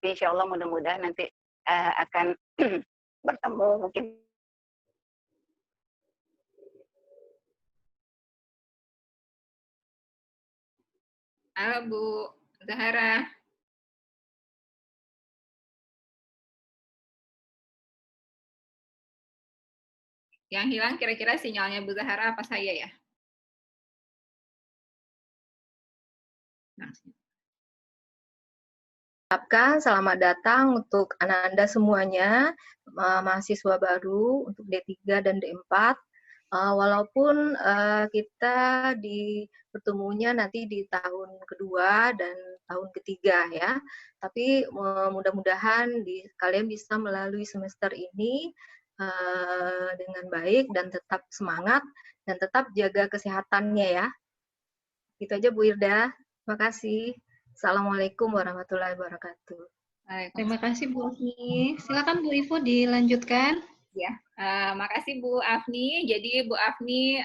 Insya Allah mudah-mudahan nanti akan bertemu mungkin. Halo Bu Zahara. Yang hilang kira-kira sinyalnya Bu Zahara apa saya ya? Selamat datang untuk Anda semuanya, mahasiswa baru untuk D3 dan D4. Walaupun kita bertemunya nanti di tahun kedua dan tahun ketiga ya, tapi mudah-mudahan kalian bisa melalui semester ini dengan baik dan tetap semangat dan tetap jaga kesehatannya ya. Itu aja Bu Irda. Terima kasih. Assalamualaikum warahmatullahi wabarakatuh. Terima kasih Bu Afni. Silakan Bu Ivo dilanjutkan. Ya, makasih Bu Afni. Jadi Bu Afni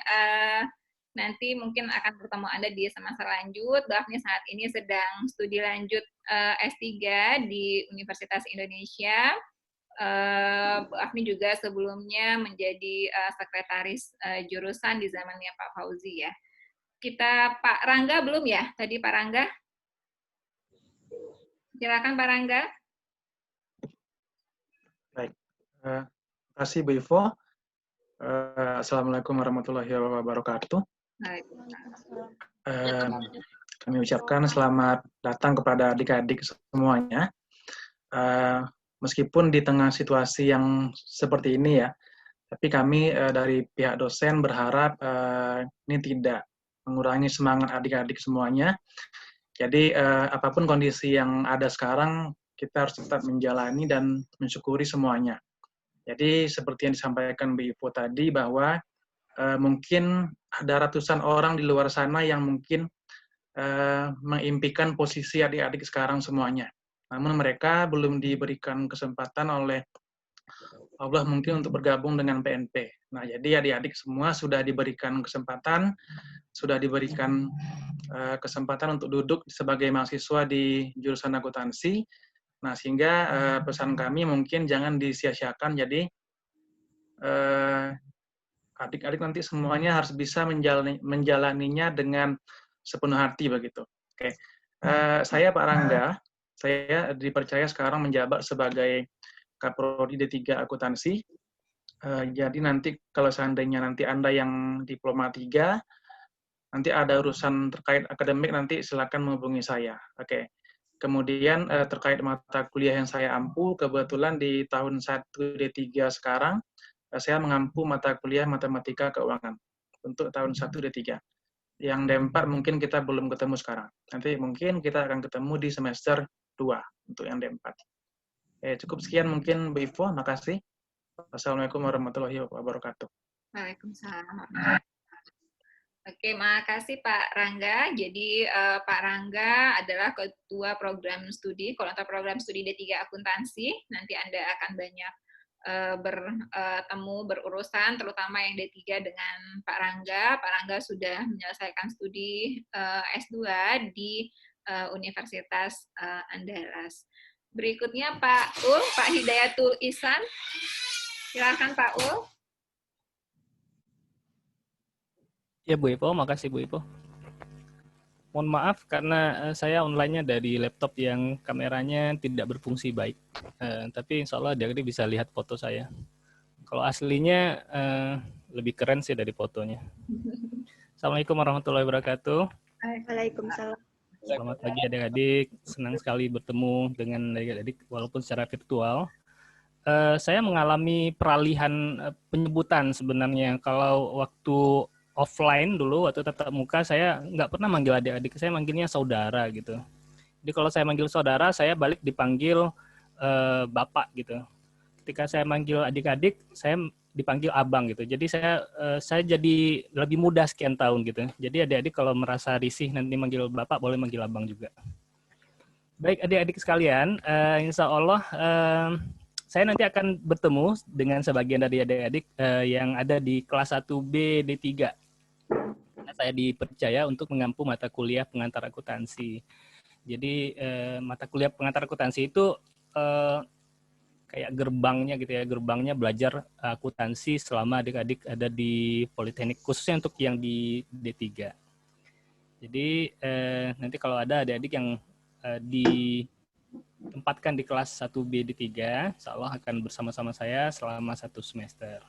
nanti mungkin akan bertemu Anda di semester lanjut. Bu Afni saat ini sedang studi lanjut S3 di Universitas Indonesia. Bu Afni juga sebelumnya menjadi sekretaris jurusan di zamannya Pak Fauzi ya. Kita Pak Rangga belum ya? Tadi Pak Rangga? Silakan Pak Rangga. Baik, terima kasih Bu Ivo. Assalamualaikum warahmatullahi wabarakatuh. Kami ucapkan selamat datang kepada adik-adik semuanya. Meskipun di tengah situasi yang seperti ini ya, tapi kami dari pihak dosen berharap ini tidak mengurangi semangat adik-adik semuanya. Jadi apapun kondisi yang ada sekarang, kita harus tetap menjalani dan mensyukuri semuanya. Jadi seperti yang disampaikan Bu Ivo tadi bahwa mungkin ada ratusan orang di luar sana yang mungkin mengimpikan posisi adik-adik sekarang semuanya. Namun mereka belum diberikan kesempatan oleh Allah mungkin untuk bergabung dengan PNP. Nah, jadi adik-adik semua sudah diberikan kesempatan, sudah diberikan kesempatan untuk duduk sebagai mahasiswa di jurusan akuntansi. Nah, sehingga pesan kami mungkin jangan disia-siakan. Jadi adik-adik nanti semuanya harus bisa menjalaninya dengan sepenuh hati begitu. Oke, saya Pak Rangga, saya dipercaya sekarang menjabat sebagai Kaprodi D3 Akuntansi. Jadi nanti kalau seandainya nanti Anda yang diploma 3, nanti ada urusan terkait akademik, nanti silakan menghubungi saya. Oke. Kemudian terkait mata kuliah yang saya ampu, kebetulan di tahun 1 D3 sekarang, saya mengampu mata kuliah matematika keuangan untuk tahun 1 D3. Yang D4 mungkin kita belum ketemu sekarang. Nanti mungkin kita akan ketemu di semester 2 untuk yang D4. Cukup sekian mungkin Bu Ivo, makasih. Wassalamualaikum warahmatullahi wabarakatuh. Waalaikumsalam. Oke, makasih Pak Rangga. Jadi Pak Rangga adalah Ketua Program Studi, Koordinator Program Studi D3 Akuntansi. Nanti Anda akan banyak bertemu, berurusan, terutama yang D3 dengan Pak Rangga. Pak Rangga sudah menyelesaikan studi S2 di Universitas Andalas. Berikutnya Pak Ul, Pak Hidayatul Ihsan. Silakan Pak Ul. Ya Bu Ivo, makasih Bu Ivo. Mohon maaf karena saya online-nya dari laptop yang kameranya tidak berfungsi baik. Tapi insya Allah adik-adik bisa lihat foto saya. Kalau aslinya lebih keren sih dari fotonya. Assalamualaikum warahmatullahi wabarakatuh. Waalaikumsalam. Selamat pagi adik-adik. Senang sekali bertemu dengan adik-adik walaupun secara virtual. Saya mengalami peralihan penyebutan sebenarnya. Kalau waktu offline dulu, waktu tatap muka, saya nggak pernah manggil adik-adik. Saya manggilnya saudara gitu. Jadi kalau saya manggil saudara, saya balik dipanggil bapak gitu. Ketika saya manggil adik-adik, saya dipanggil abang gitu. Jadi saya jadi lebih muda sekian tahun gitu. Jadi adik-adik kalau merasa risih nanti manggil bapak, boleh manggil abang juga. Baik adik-adik sekalian, insya Allah saya nanti akan bertemu dengan sebagian dari adik-adik yang ada di kelas 1B D3. Saya dipercaya untuk mengampu mata kuliah pengantar akuntansi. Jadi mata kuliah pengantar akuntansi itu kayak gerbangnya gitu ya, gerbangnya belajar akuntansi selama adik-adik ada di Politeknik, khususnya untuk yang di D3. Jadi nanti kalau ada adik-adik yang ditempatkan di kelas 1B D3, insya Allah akan bersama-sama saya selama 1 semester.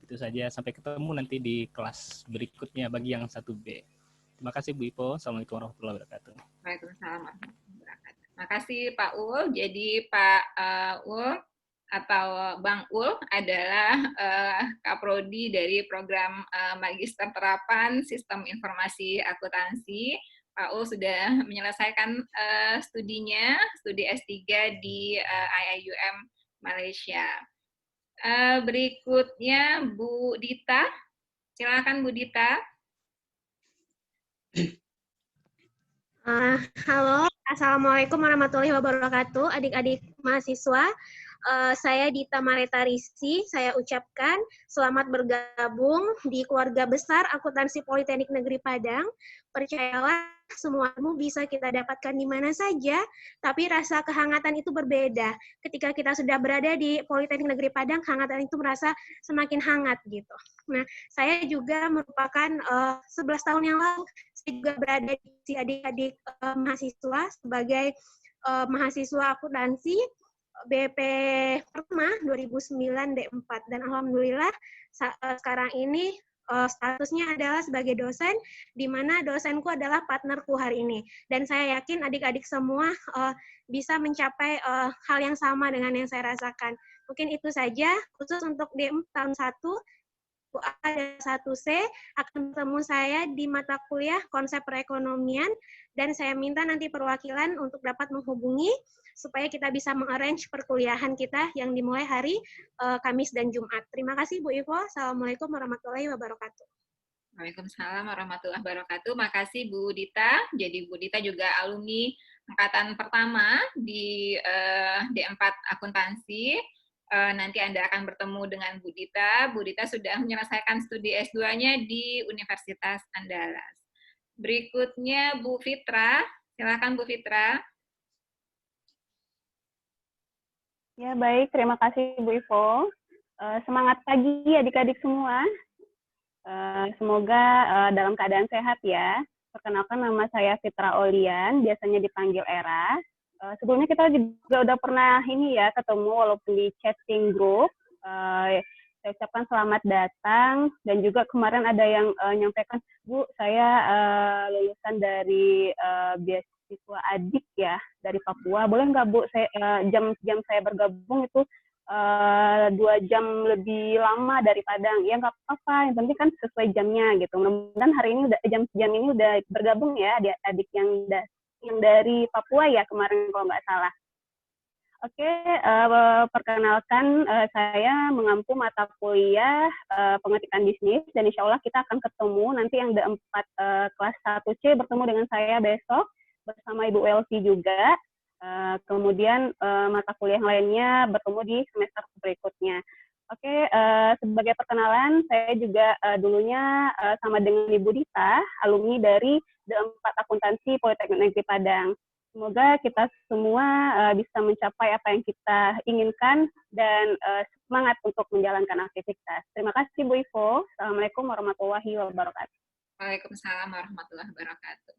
Itu saja, sampai ketemu nanti di kelas berikutnya bagi yang 1B. Terima kasih Bu Ipo. Assalamualaikum warahmatullahi wabarakatuh. Waalaikumsalam warahmatullahi wabarakatuh. Makasih Pak Ul. Jadi Pak Ul atau Bang Ul adalah Kaprodi dari program Magister Terapan Sistem Informasi Akuntansi. Pak Ul sudah menyelesaikan studinya, studi S3 di IIUM Malaysia. Berikutnya Bu Dita. Silakan Bu Dita. Halo, Assalamualaikum warahmatullahi wabarakatuh, adik-adik mahasiswa. Saya Dita Mareta Risi, saya ucapkan selamat bergabung di keluarga besar Akuntansi Politeknik Negeri Padang. Percayalah, semuamu bisa kita dapatkan di mana saja, tapi rasa kehangatan itu berbeda. Ketika kita sudah berada di Politeknik Negeri Padang, kehangatan itu merasa semakin hangat gitu. Nah, saya juga merupakan 11 tahun yang lalu, saya juga berada di adik-adik mahasiswa sebagai mahasiswa akuntansi BP pertama 2009 D4, dan alhamdulillah sekarang ini statusnya adalah sebagai dosen, di mana dosenku adalah partnerku hari ini. Dan saya yakin adik-adik semua bisa mencapai hal yang sama dengan yang saya rasakan. Mungkin itu saja, khusus untuk D4 tahun 1, A dan 1C akan bertemu saya di mata kuliah konsep perekonomian, dan saya minta nanti perwakilan untuk dapat menghubungi supaya kita bisa mengarrange perkuliahan kita yang dimulai hari Kamis dan Jumat. Terima kasih Bu Ivo. Assalamualaikum warahmatullahi wabarakatuh. Waalaikumsalam warahmatullahi wabarakatuh. Makasih Bu Dita. Jadi Bu Dita juga alumni angkatan pertama di D4 Akuntansi. Nanti Anda akan bertemu dengan Bu Dita. Bu Dita sudah menyelesaikan studi S2-nya di Universitas Andalas. Berikutnya Bu Fitra. Silakan Bu Fitra. Ya, baik. Terima kasih Bu Ivo. Semangat pagi adik-adik semua. Semoga dalam keadaan sehat ya. Perkenalkan, nama saya Fitra Olian, biasanya dipanggil Era. Sebelumnya kita juga udah pernah ini ya ketemu walaupun di chatting group. Saya ucapkan selamat datang, dan juga kemarin ada yang nyampaikan, Bu, saya lulusan dari beasiswa adik ya dari Papua. Boleh nggak Bu, saya, jam saya bergabung itu 2 jam lebih lama dari Padang? Ya nggak apa-apa, yang penting kan sesuai jamnya gitu. Mudah-mudahan hari ini udah jam ini udah bergabung ya adik yang dari Papua ya kemarin kalau nggak salah. Oke, perkenalkan saya mengampu mata kuliah pengetikan bisnis, dan insya Allah kita akan ketemu nanti yang D4 kelas 1C bertemu dengan saya besok bersama Ibu Elvi juga. Kemudian mata kuliah yang lainnya bertemu di semester berikutnya. Oke, sebagai perkenalan, saya juga dulunya sama dengan Ibu Dita, alumni dari D4 Akuntansi Politeknik Negeri Padang. Semoga kita semua bisa mencapai apa yang kita inginkan dan semangat untuk menjalankan aktivitas. Terima kasih Bu Ivo. Assalamualaikum warahmatullahi wabarakatuh. Waalaikumsalam warahmatullahi wabarakatuh.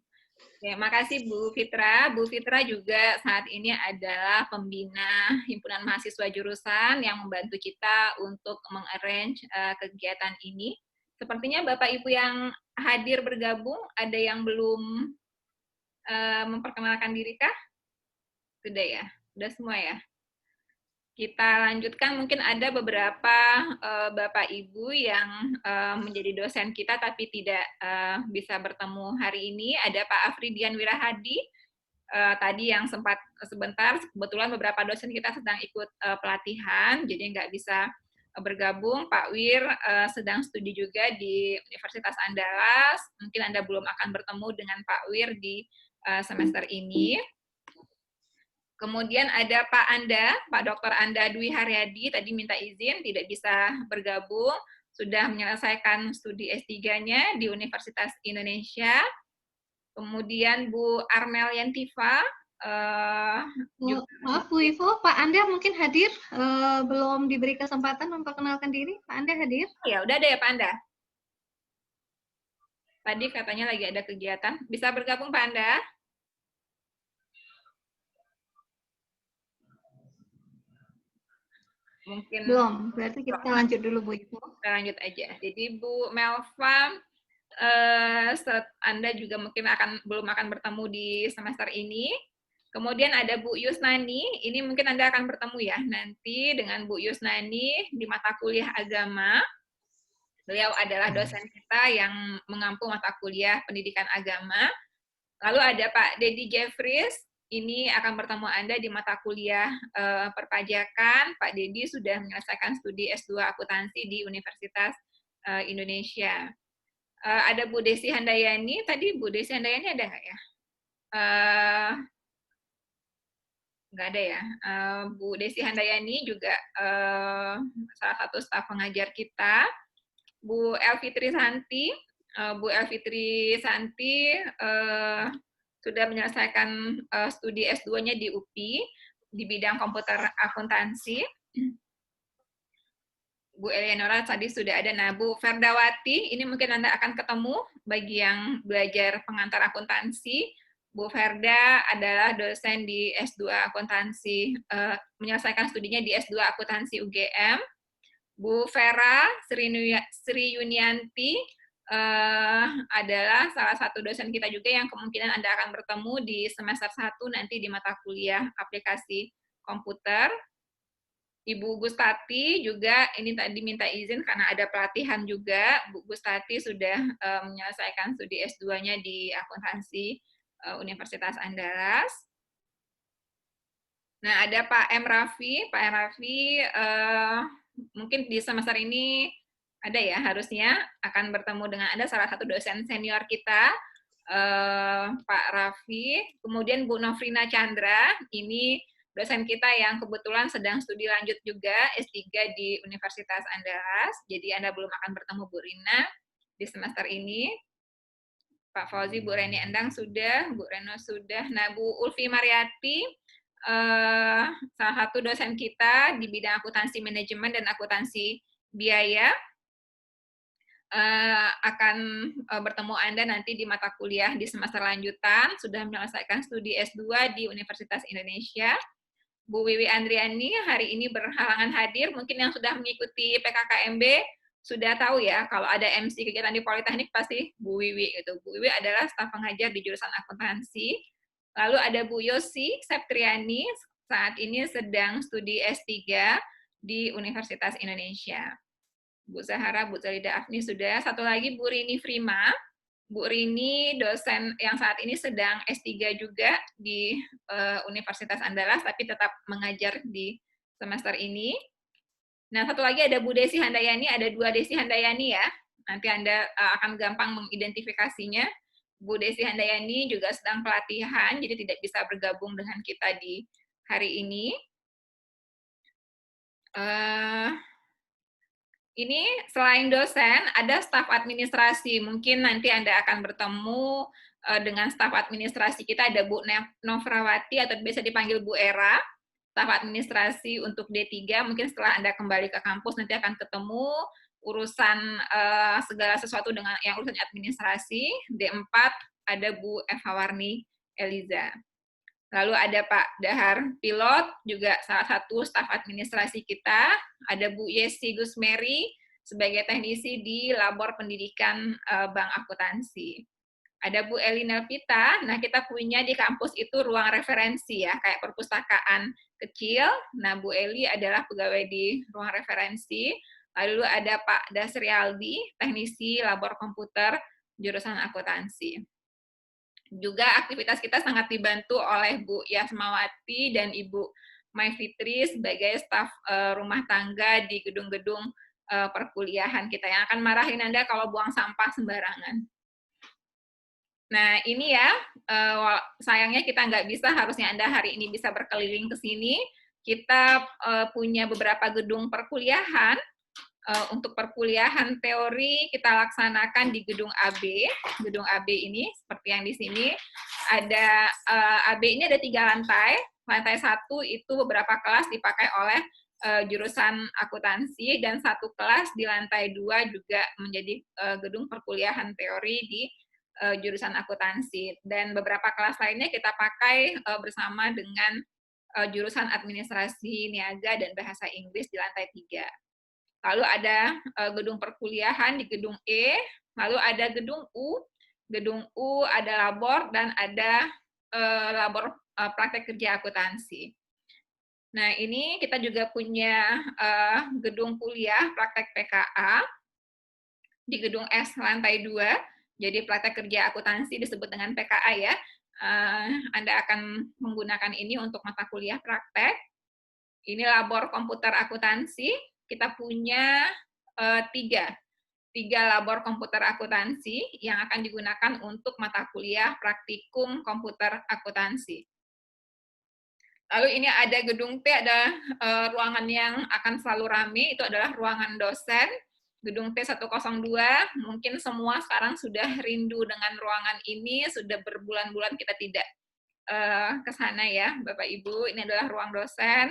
Ya, makasih Bu Fitra. Bu Fitra juga saat ini adalah pembina Himpunan Mahasiswa Jurusan yang membantu kita untuk mengarrange kegiatan ini. Sepertinya Bapak Ibu yang hadir bergabung, ada yang belum memperkenalkan diri kah? Sudah ya? Sudah semua ya? Kita lanjutkan, mungkin ada beberapa Bapak Ibu yang menjadi dosen kita tapi tidak bisa bertemu hari ini. Ada Pak Afridian Wirahadi, tadi yang sempat sebentar, kebetulan beberapa dosen kita sedang ikut pelatihan, jadi nggak bisa bergabung. Pak Wir sedang studi juga di Universitas Andalas, mungkin Anda belum akan bertemu dengan Pak Wir di semester ini. Kemudian ada Pak Anda, Pak Dr. Anda Dwi Haryadi, tadi minta izin, tidak bisa bergabung, sudah menyelesaikan studi S3-nya di Universitas Indonesia. kemudian Bu Armel Yantifa, Maaf Bu Ivo, Pak Anda mungkin hadir, belum diberi kesempatan memperkenalkan diri. Pak Anda hadir? Ya, udah ada ya Pak Anda? Tadi katanya lagi ada kegiatan. Bisa bergabung Pak Anda? Mungkin belum, berarti kita lanjut dulu Bu Ivo. Kita lanjut aja. Jadi Bu Melva, Anda juga mungkin belum akan bertemu di semester ini. Kemudian ada Bu Yusnani, ini mungkin Anda akan bertemu ya nanti dengan Bu Yusnani di mata kuliah agama. Beliau adalah dosen kita yang mengampu mata kuliah pendidikan agama. Lalu ada Pak Dedi Jeffries, ini akan bertemu Anda di mata kuliah perpajakan. Pak Dedi sudah menyelesaikan studi S2 akuntansi di Universitas Indonesia. Ada Bu Desi Handayani, tadi Bu Desi Handayani ada nggak ya? Nggak ada ya. Bu Desi Handayani juga salah satu staf pengajar kita. Bu Elfitri Santi, Bu Elfitri Santi sudah menyelesaikan studi S2-nya di UPI di bidang komputer akuntansi. Bu Eleonora tadi sudah ada. Nah, Bu Ferdawati, ini mungkin Anda akan ketemu bagi yang belajar pengantar akuntansi. Bu Ferda adalah dosen di S2 akuntansi, menyelesaikan studinya di S2 akuntansi UGM. Bu Vera Sri Yunianti adalah salah satu dosen kita juga yang kemungkinan Anda akan bertemu di semester 1 nanti di mata kuliah aplikasi komputer. Ibu Gustati juga ini tadi minta izin karena ada pelatihan juga. Bu Gustati sudah menyelesaikan studi S2-nya di akuntansi Universitas Andalas. Nah, ada Pak M. Raffi. Pak M. Raffi mungkin di semester ini ada ya, harusnya akan bertemu dengan Anda, salah satu dosen senior kita, Pak Raffi. Kemudian Bu Nofrina Chandra, ini dosen kita yang kebetulan sedang studi lanjut juga, S3 di Universitas Andalas. Jadi Anda belum akan bertemu Bu Rina di semester ini. Pak Fauzi, Bu Reni Endang sudah, Bu Reno sudah. Nah, Bu Ulfi Mariati, salah satu dosen kita di bidang akuntansi manajemen dan akuntansi biaya, akan bertemu Anda nanti di mata kuliah di semester lanjutan, sudah menyelesaikan studi S2 di Universitas Indonesia. Bu Wiwi Andriani hari ini berhalangan hadir, mungkin yang sudah mengikuti PKKMB sudah tahu ya, kalau ada MC kegiatan di Politeknik pasti Bu Wiwi. Gitu. Bu Wiwi adalah staf pengajar di jurusan akuntansi. Lalu ada Bu Yosi Septriani, saat ini sedang studi S3 di Universitas Indonesia. Bu Zahara, Bu Zalida Afni sudah. Satu lagi Bu Rini Frima. Bu Rini dosen yang saat ini sedang S3 juga di Universitas Andalas, tapi tetap mengajar di semester ini. Nah, satu lagi ada Bu Desi Handayani, ada 2 Desi Handayani ya. Nanti Anda akan gampang mengidentifikasinya. Bu Desi Handayani juga sedang pelatihan, jadi tidak bisa bergabung dengan kita di hari ini. Ini selain dosen, ada staf administrasi. Mungkin nanti Anda akan bertemu dengan staf administrasi kita, ada Bu Novrawati, atau biasa dipanggil Bu Era, staf administrasi untuk D3. Mungkin setelah Anda kembali ke kampus, nanti akan ketemu urusan segala sesuatu dengan yang urusan administrasi. D4, ada Bu Eva Warni Eliza. Lalu ada Pak Dahar Pilot, juga salah satu staf administrasi kita. Ada Bu Yesi Gusmeri, sebagai teknisi di Labor Pendidikan Bank Akuntansi. Ada Bu Elina Pita, nah kita punya di kampus itu ruang referensi ya, kayak perpustakaan kecil. Nah, Bu Eli adalah pegawai di ruang referensi. Lalu ada Pak Dasri Aldi, teknisi Labor Komputer jurusan akuntansi. Juga aktivitas kita sangat dibantu oleh Bu Yasmawati dan Ibu Mai Fitri sebagai staf rumah tangga di gedung-gedung perkuliahan kita, yang akan marahin Anda kalau buang sampah sembarangan. Nah, ini ya, sayangnya kita nggak bisa, harusnya Anda hari ini bisa berkeliling ke sini. Kita punya beberapa gedung perkuliahan. Untuk perkuliahan teori kita laksanakan di gedung AB. Gedung AB ini seperti yang di sini ada AB ini ada 3 lantai. Lantai 1 itu beberapa kelas dipakai oleh jurusan akuntansi dan 1 kelas di lantai 2 juga menjadi gedung perkuliahan teori di jurusan akuntansi dan beberapa kelas lainnya kita pakai bersama dengan jurusan administrasi niaga dan bahasa Inggris di lantai 3. Lalu ada gedung perkuliahan di gedung E, lalu ada gedung U. Gedung U ada labor dan ada labor praktek kerja akuntansi. Nah, ini kita juga punya gedung kuliah praktek PKA di gedung S lantai 2. Jadi praktek kerja akuntansi disebut dengan PKA ya. Anda akan menggunakan ini untuk mata kuliah praktek. Ini labor komputer akuntansi. Kita punya 3 labor komputer akuntansi yang akan digunakan untuk mata kuliah praktikum komputer akuntansi. Lalu ini ada gedung T, ada ruangan yang akan selalu ramai, itu adalah ruangan dosen. Gedung T102, mungkin semua sekarang sudah rindu dengan ruangan ini, sudah berbulan-bulan kita tidak ke sana ya, Bapak Ibu. Ini adalah ruang dosen.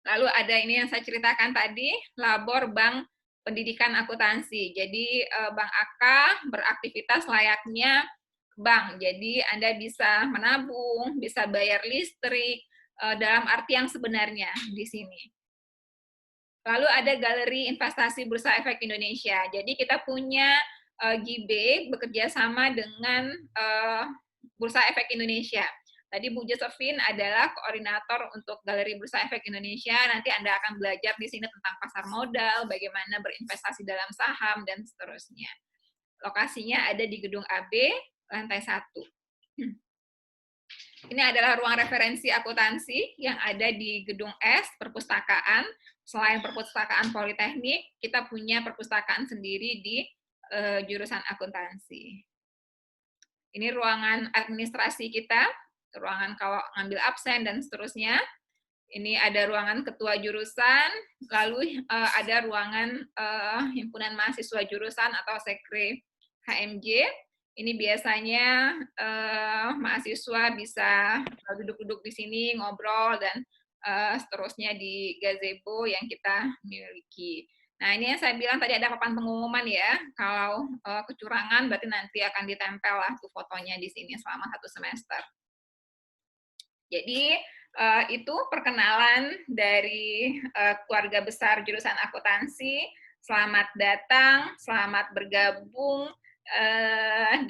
Lalu ada ini yang saya ceritakan tadi, labor bank pendidikan akuntansi. Jadi Bank AK beraktivitas layaknya bank. Jadi Anda bisa menabung, bisa bayar listrik, dalam arti yang sebenarnya di sini. Lalu ada Galeri Investasi Bursa Efek Indonesia. Jadi kita punya GIB bekerja sama dengan Bursa Efek Indonesia. Tadi Bu Josephine adalah koordinator untuk Galeri Bursa Efek Indonesia. Nanti Anda akan belajar di sini tentang pasar modal, bagaimana berinvestasi dalam saham, dan seterusnya. Lokasinya ada di gedung AB, lantai 1. Ini adalah ruang referensi akuntansi yang ada di gedung S, perpustakaan. Selain perpustakaan Politeknik, kita punya perpustakaan sendiri di jurusan akuntansi. Ini ruangan administrasi kita, ruangan kalau ngambil absen dan seterusnya. Ini ada ruangan ketua jurusan, lalu ada ruangan himpunan mahasiswa jurusan atau sekre HMJ. Ini biasanya mahasiswa bisa duduk-duduk di sini, ngobrol, dan seterusnya di gazebo yang kita miliki. Nah, ini yang saya bilang tadi ada papan pengumuman ya. Kalau kecurangan berarti nanti akan ditempel lah tuh fotonya di sini selama 1 semester. Jadi itu perkenalan dari keluarga besar jurusan akuntansi. Selamat datang, selamat bergabung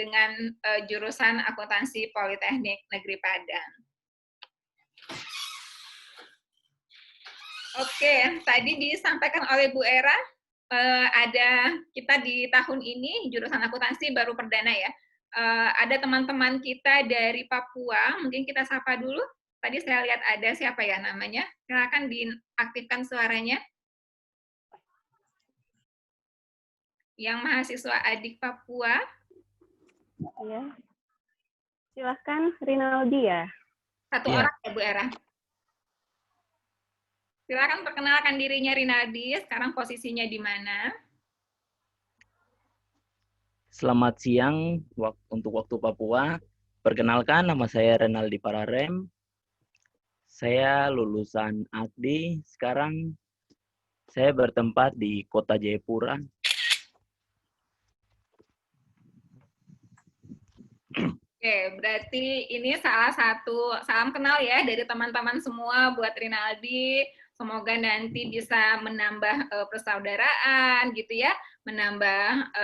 dengan jurusan akuntansi Politeknik Negeri Padang. Oke, tadi disampaikan oleh Bu Era, ada kita di tahun ini jurusan akuntansi baru perdana ya. Ada teman-teman kita dari Papua, mungkin kita sapa dulu. Tadi saya lihat ada siapa ya namanya. Silakan diaktifkan suaranya. Yang mahasiswa adik Papua. Ya. Silakan Rinaldi ya. Satu orang ya Bu Era. Silakan perkenalkan dirinya Rinaldi, sekarang posisinya di mana? Selamat siang untuk waktu Papua. Perkenalkan, nama saya Renaldi Pararem. Saya lulusan AKDI. Sekarang saya bertempat di Kota Jayapura. Oke, berarti ini salah satu salam kenal ya dari teman-teman semua buat Rinaldi. Semoga nanti bisa menambah persaudaraan gitu ya, menambah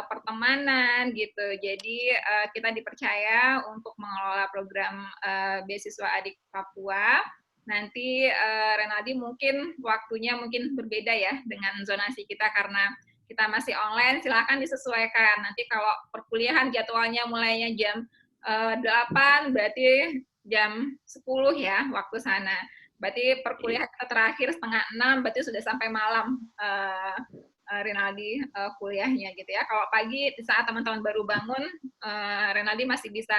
pertemanan gitu. Jadi kita dipercaya untuk mengelola program beasiswa adik Papua. Nanti Renaldi mungkin waktunya mungkin berbeda ya dengan zonasi kita karena kita masih online. Silakan disesuaikan. Nanti kalau perkuliahan jadwalnya mulainya jam 8, berarti jam 10 ya waktu sana. Berarti perkuliahan kita terakhir 5:30, berarti sudah sampai malam Rinaldi kuliahnya gitu ya. Kalau pagi di saat teman-teman baru bangun, Rinaldi masih bisa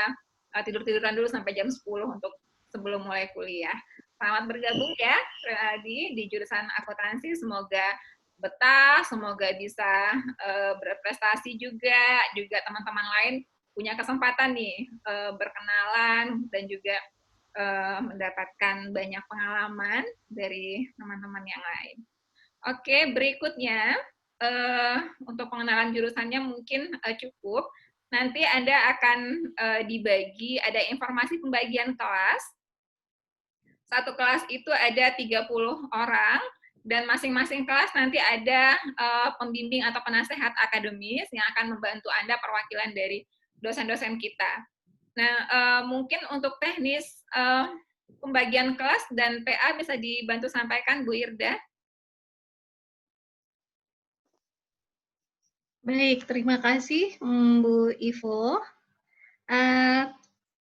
tidur-tiduran dulu sampai jam 10 untuk sebelum mulai kuliah. Selamat bergabung ya Rinaldi di jurusan akuntansi. Semoga betah, semoga bisa berprestasi juga teman-teman lain punya kesempatan nih berkenalan dan juga mendapatkan banyak pengalaman dari teman-teman yang lain. Oke, berikutnya untuk pengenalan jurusannya mungkin cukup. Nanti Anda akan dibagi, ada informasi pembagian kelas. Satu kelas itu ada 30 orang, dan masing-masing kelas nanti ada pembimbing atau penasehat akademis yang akan membantu Anda perwakilan dari dosen-dosen kita. Nah, mungkin untuk teknis pembagian kelas dan PA bisa dibantu sampaikan, Bu Irda. Baik, terima kasih Bu Ivo.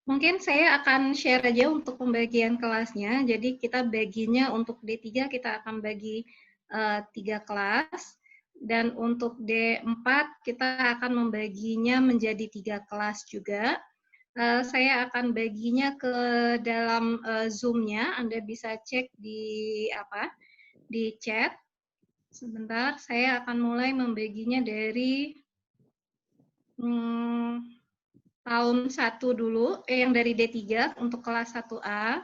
Mungkin saya akan share aja untuk pembagian kelasnya. Jadi kita baginya untuk D3 kita akan bagi 3 kelas. Dan untuk D4 kita akan membaginya menjadi 3 kelas juga. Saya akan baginya ke dalam Zoom-nya. Anda bisa cek di chat. Sebentar, saya akan mulai membaginya dari tahun 1 dulu, yang dari D3 untuk kelas 1A.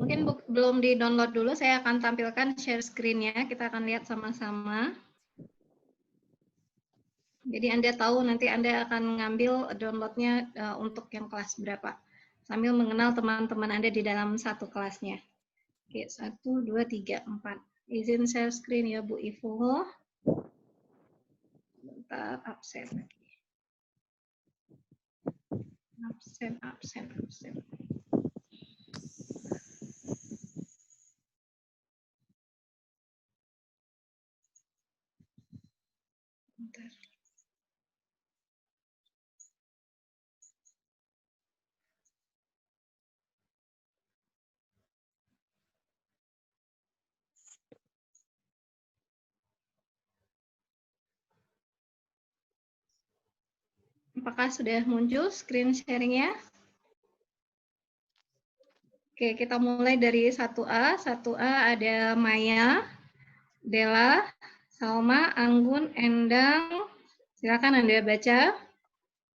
Mungkin belum di-download dulu, saya akan tampilkan share screen-nya, kita akan lihat sama-sama. Jadi Anda tahu nanti Anda akan ngambil download-nya untuk yang kelas berapa, sambil mengenal teman-teman Anda di dalam satu kelasnya. Oke, 1, 2, 3, 4. Izin share screen ya Bu Ivo. Bentar, absen lagi. Absen. Bentar. Apakah sudah muncul screen sharing-nya? Oke, kita mulai dari 1A. 1A ada Maya, Della, Salma, Anggun, Endang. Silakan Anda baca.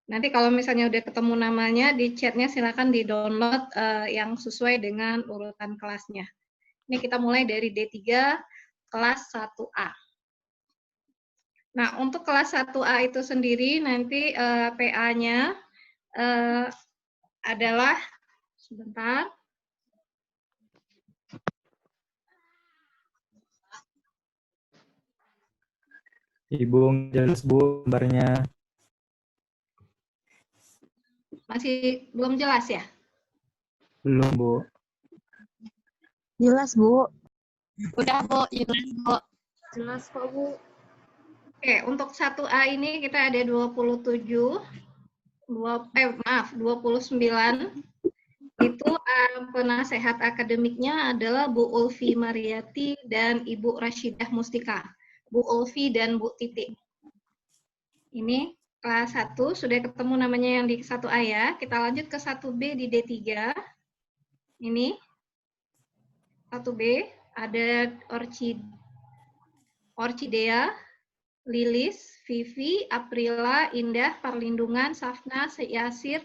Nanti kalau misalnya udah ketemu namanya, di chatnya silakan di-download yang sesuai dengan urutan kelasnya. Ini kita mulai dari D3 kelas 1A. Nah, untuk kelas 1A itu sendiri nanti PA-nya adalah, sebentar. Ibu, jelas Bu, gambarnya. Masih belum jelas ya? Belum, Bu. Jelas, Bu. Udah, Bu. Jelas, Bu. Jelas kok, Bu. Oke, untuk 1A ini kita ada 29. Itu penasehat akademiknya adalah Bu Ulfi Mariati dan Ibu Rashidah Mustika. Bu Ulfi dan Bu Titik. Ini kelas 1, sudah ketemu namanya yang di 1A ya. Kita lanjut ke 1B di D3. Ini 1B, ada Orchidea, Lilis, Vivi, Aprila, Indah, Perlindungan, Safna, Yasir,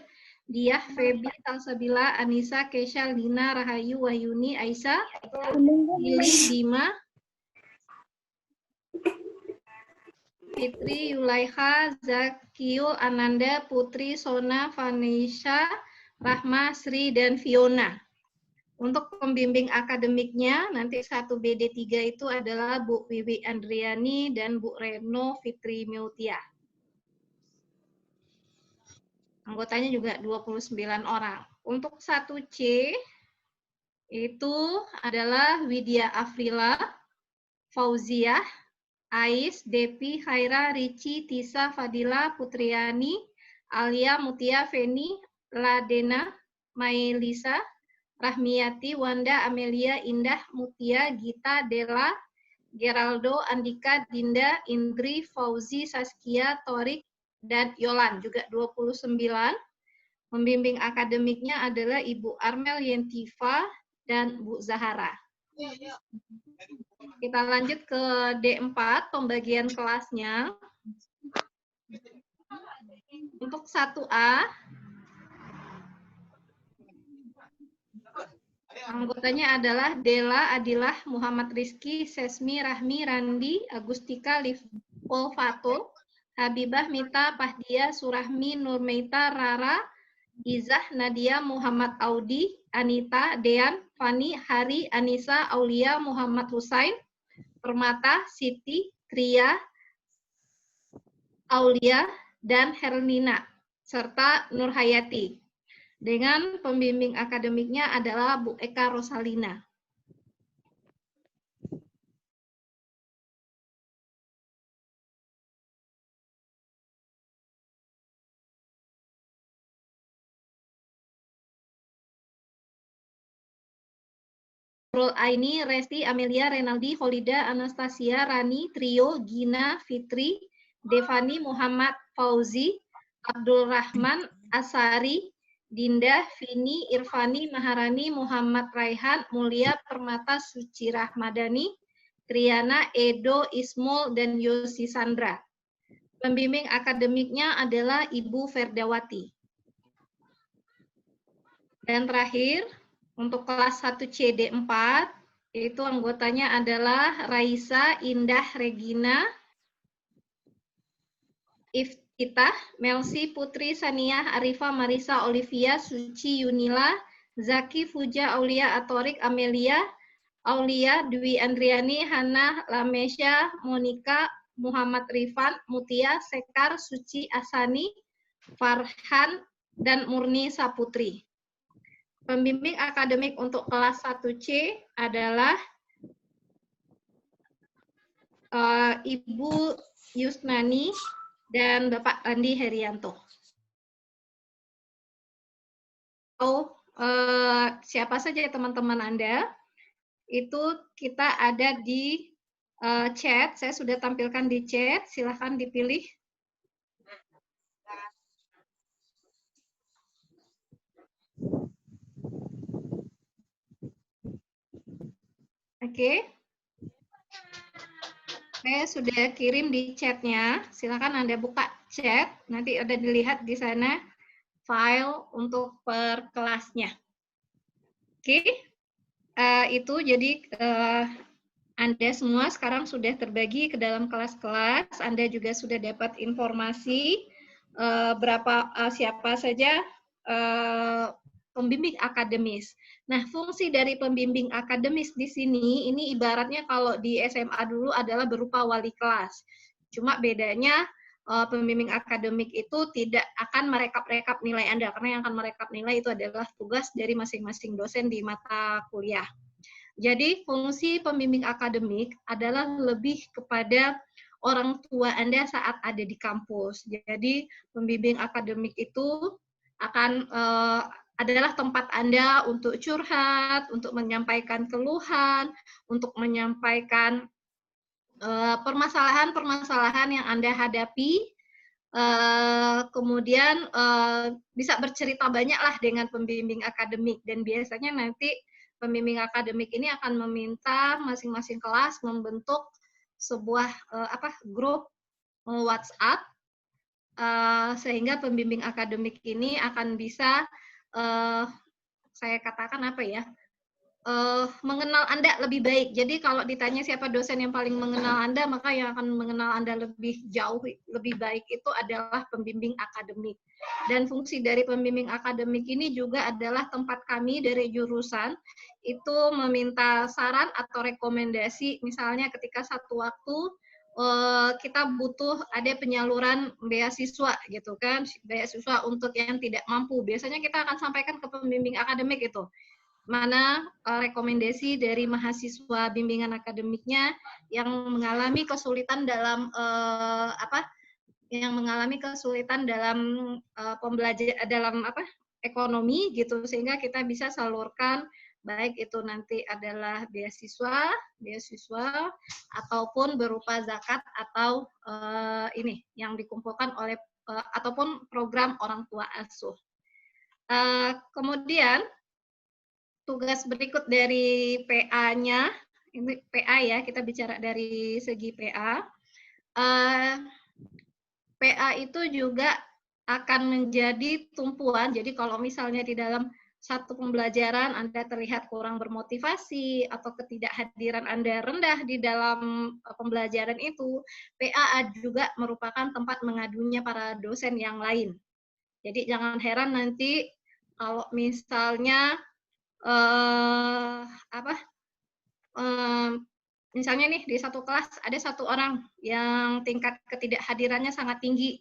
Diah, Febi, Salsabila, Anissa, Kesha, Lina, Rahayu, Wahyuni, Aisyah, Lili, Dima, Fitri, Yulaiha, Zakiul, Ananda, Putri, Sona, Vanisha, Rahma, Sri, dan Fiona. Untuk pembimbing akademiknya, nanti 1BD3 itu adalah Bu Wiwi Andriani dan Bu Reno Fitri Meutia. Anggotanya juga 29 orang. Untuk 1C, itu adalah Widya Afrila, Fauziah, Ais, Depi, Haira, Rici, Tisa, Fadila, Putriani, Alia, Mutia, Feni, Ladena, Mailisa, Rahmiati, Wanda, Amelia, Indah, Mutia, Gita, Dela, Geraldo, Andika, Dinda, Indri, Fauzi, Saskia, Torik, dan Yolan, juga 29. Pembimbing akademiknya adalah Ibu Armel Yentifa dan Bu Zahara. Kita lanjut ke D4, pembagian kelasnya. Untuk 1A, anggotanya adalah Dela, Adilah, Muhammad Rizky, Sesmi, Rahmi, Randi, Agustika, Livpo, Fatul, Habibah, Mita, Pahdia, Surahmi, Nurmeita, Rara, Izah, Nadia, Muhammad Audi, Anita, Dean, Fani, Hari, Anissa, Aulia, Muhammad Husain, Permata, Siti, Tria, Aulia, dan Herlina, serta Nurhayati. Dengan pembimbing akademiknya adalah Bu Eka Rosalina. Nurul Aini, Resti, Amelia, Renaldi, Holida, Anastasia, Rani, Trio, Gina, Fitri, Devani, Muhammad Fauzi, Abdul Rahman, Asari, Dinda, Vini, Irfani, Maharani, Muhammad Raihan, Mulia, Permata, Suci Rahmadani, Triana, Edo, Ismul, dan Yosi Sandra. Pembimbing akademiknya adalah Ibu Ferdawati. Dan terakhir, untuk kelas 1C D4, itu anggotanya adalah Raisa, Indah, Regina, Iftitah, Melsi, Putri, Sania, Arifa, Marisa, Olivia, Suci, Yunila, Zaki, Fuja, Aulia, Atorik, Amelia, Aulia, Dwi Andriani, Hana, Lamesya, Monika, Muhammad Rifan, Mutia, Sekar, Suci, Asani, Farhan, dan Murni Saputri. Pembimbing akademik untuk kelas 1C adalah Ibu Yusnani dan Bapak Andi Herianto. Siapa saja teman-teman Anda, itu kita ada di chat, saya sudah tampilkan di chat, silahkan dipilih. Oke. Saya sudah kirim di chatnya, silakan Anda buka chat, nanti ada dilihat di sana file untuk per kelasnya. Oke, itu jadi Anda semua sekarang sudah terbagi ke dalam kelas-kelas, Anda juga sudah dapat informasi siapa saja pembimbing akademis. Nah, fungsi dari pembimbing akademis di sini, ini ibaratnya kalau di SMA dulu adalah berupa wali kelas. Cuma bedanya pembimbing akademik itu tidak akan merekap-rekap nilai Anda, karena yang akan merekap nilai itu adalah tugas dari masing-masing dosen di mata kuliah. Jadi, fungsi pembimbing akademik adalah lebih kepada orang tua Anda saat ada di kampus. Jadi, pembimbing akademik itu akan adalah tempat Anda untuk curhat, untuk menyampaikan keluhan, untuk menyampaikan permasalahan-permasalahan yang Anda hadapi, kemudian bisa bercerita banyaklah dengan pembimbing akademik, dan biasanya nanti pembimbing akademik ini akan meminta masing-masing kelas membentuk sebuah grup WhatsApp, sehingga pembimbing akademik ini akan bisa saya katakan mengenal Anda lebih baik. Jadi kalau ditanya siapa dosen yang paling mengenal Anda, maka yang akan mengenal Anda lebih jauh, lebih baik itu adalah pembimbing akademik. Dan fungsi dari pembimbing akademik ini juga adalah tempat kami dari jurusan itu meminta saran atau rekomendasi, misalnya ketika satu waktu kita butuh ada penyaluran beasiswa gitu kan, beasiswa untuk yang tidak mampu. Biasanya kita akan sampaikan ke pembimbing akademik itu, mana rekomendasi dari mahasiswa bimbingan akademiknya yang mengalami kesulitan dalam yang mengalami kesulitan dalam dalam ekonomi gitu, sehingga kita bisa salurkan baik itu nanti adalah beasiswa ataupun berupa zakat atau ini yang dikumpulkan oleh ataupun program orang tua asuh. Kemudian tugas berikut dari PA-nya, ini PA ya, kita bicara dari segi PA. PA itu juga akan menjadi tumpuan, jadi kalau misalnya di dalam satu pembelajaran Anda terlihat kurang bermotivasi atau ketidakhadiran Anda rendah di dalam pembelajaran itu, PA juga merupakan tempat mengadunya para dosen yang lain. Jadi jangan heran nanti kalau misalnya misalnya nih di satu kelas ada satu orang yang tingkat ketidakhadirannya sangat tinggi.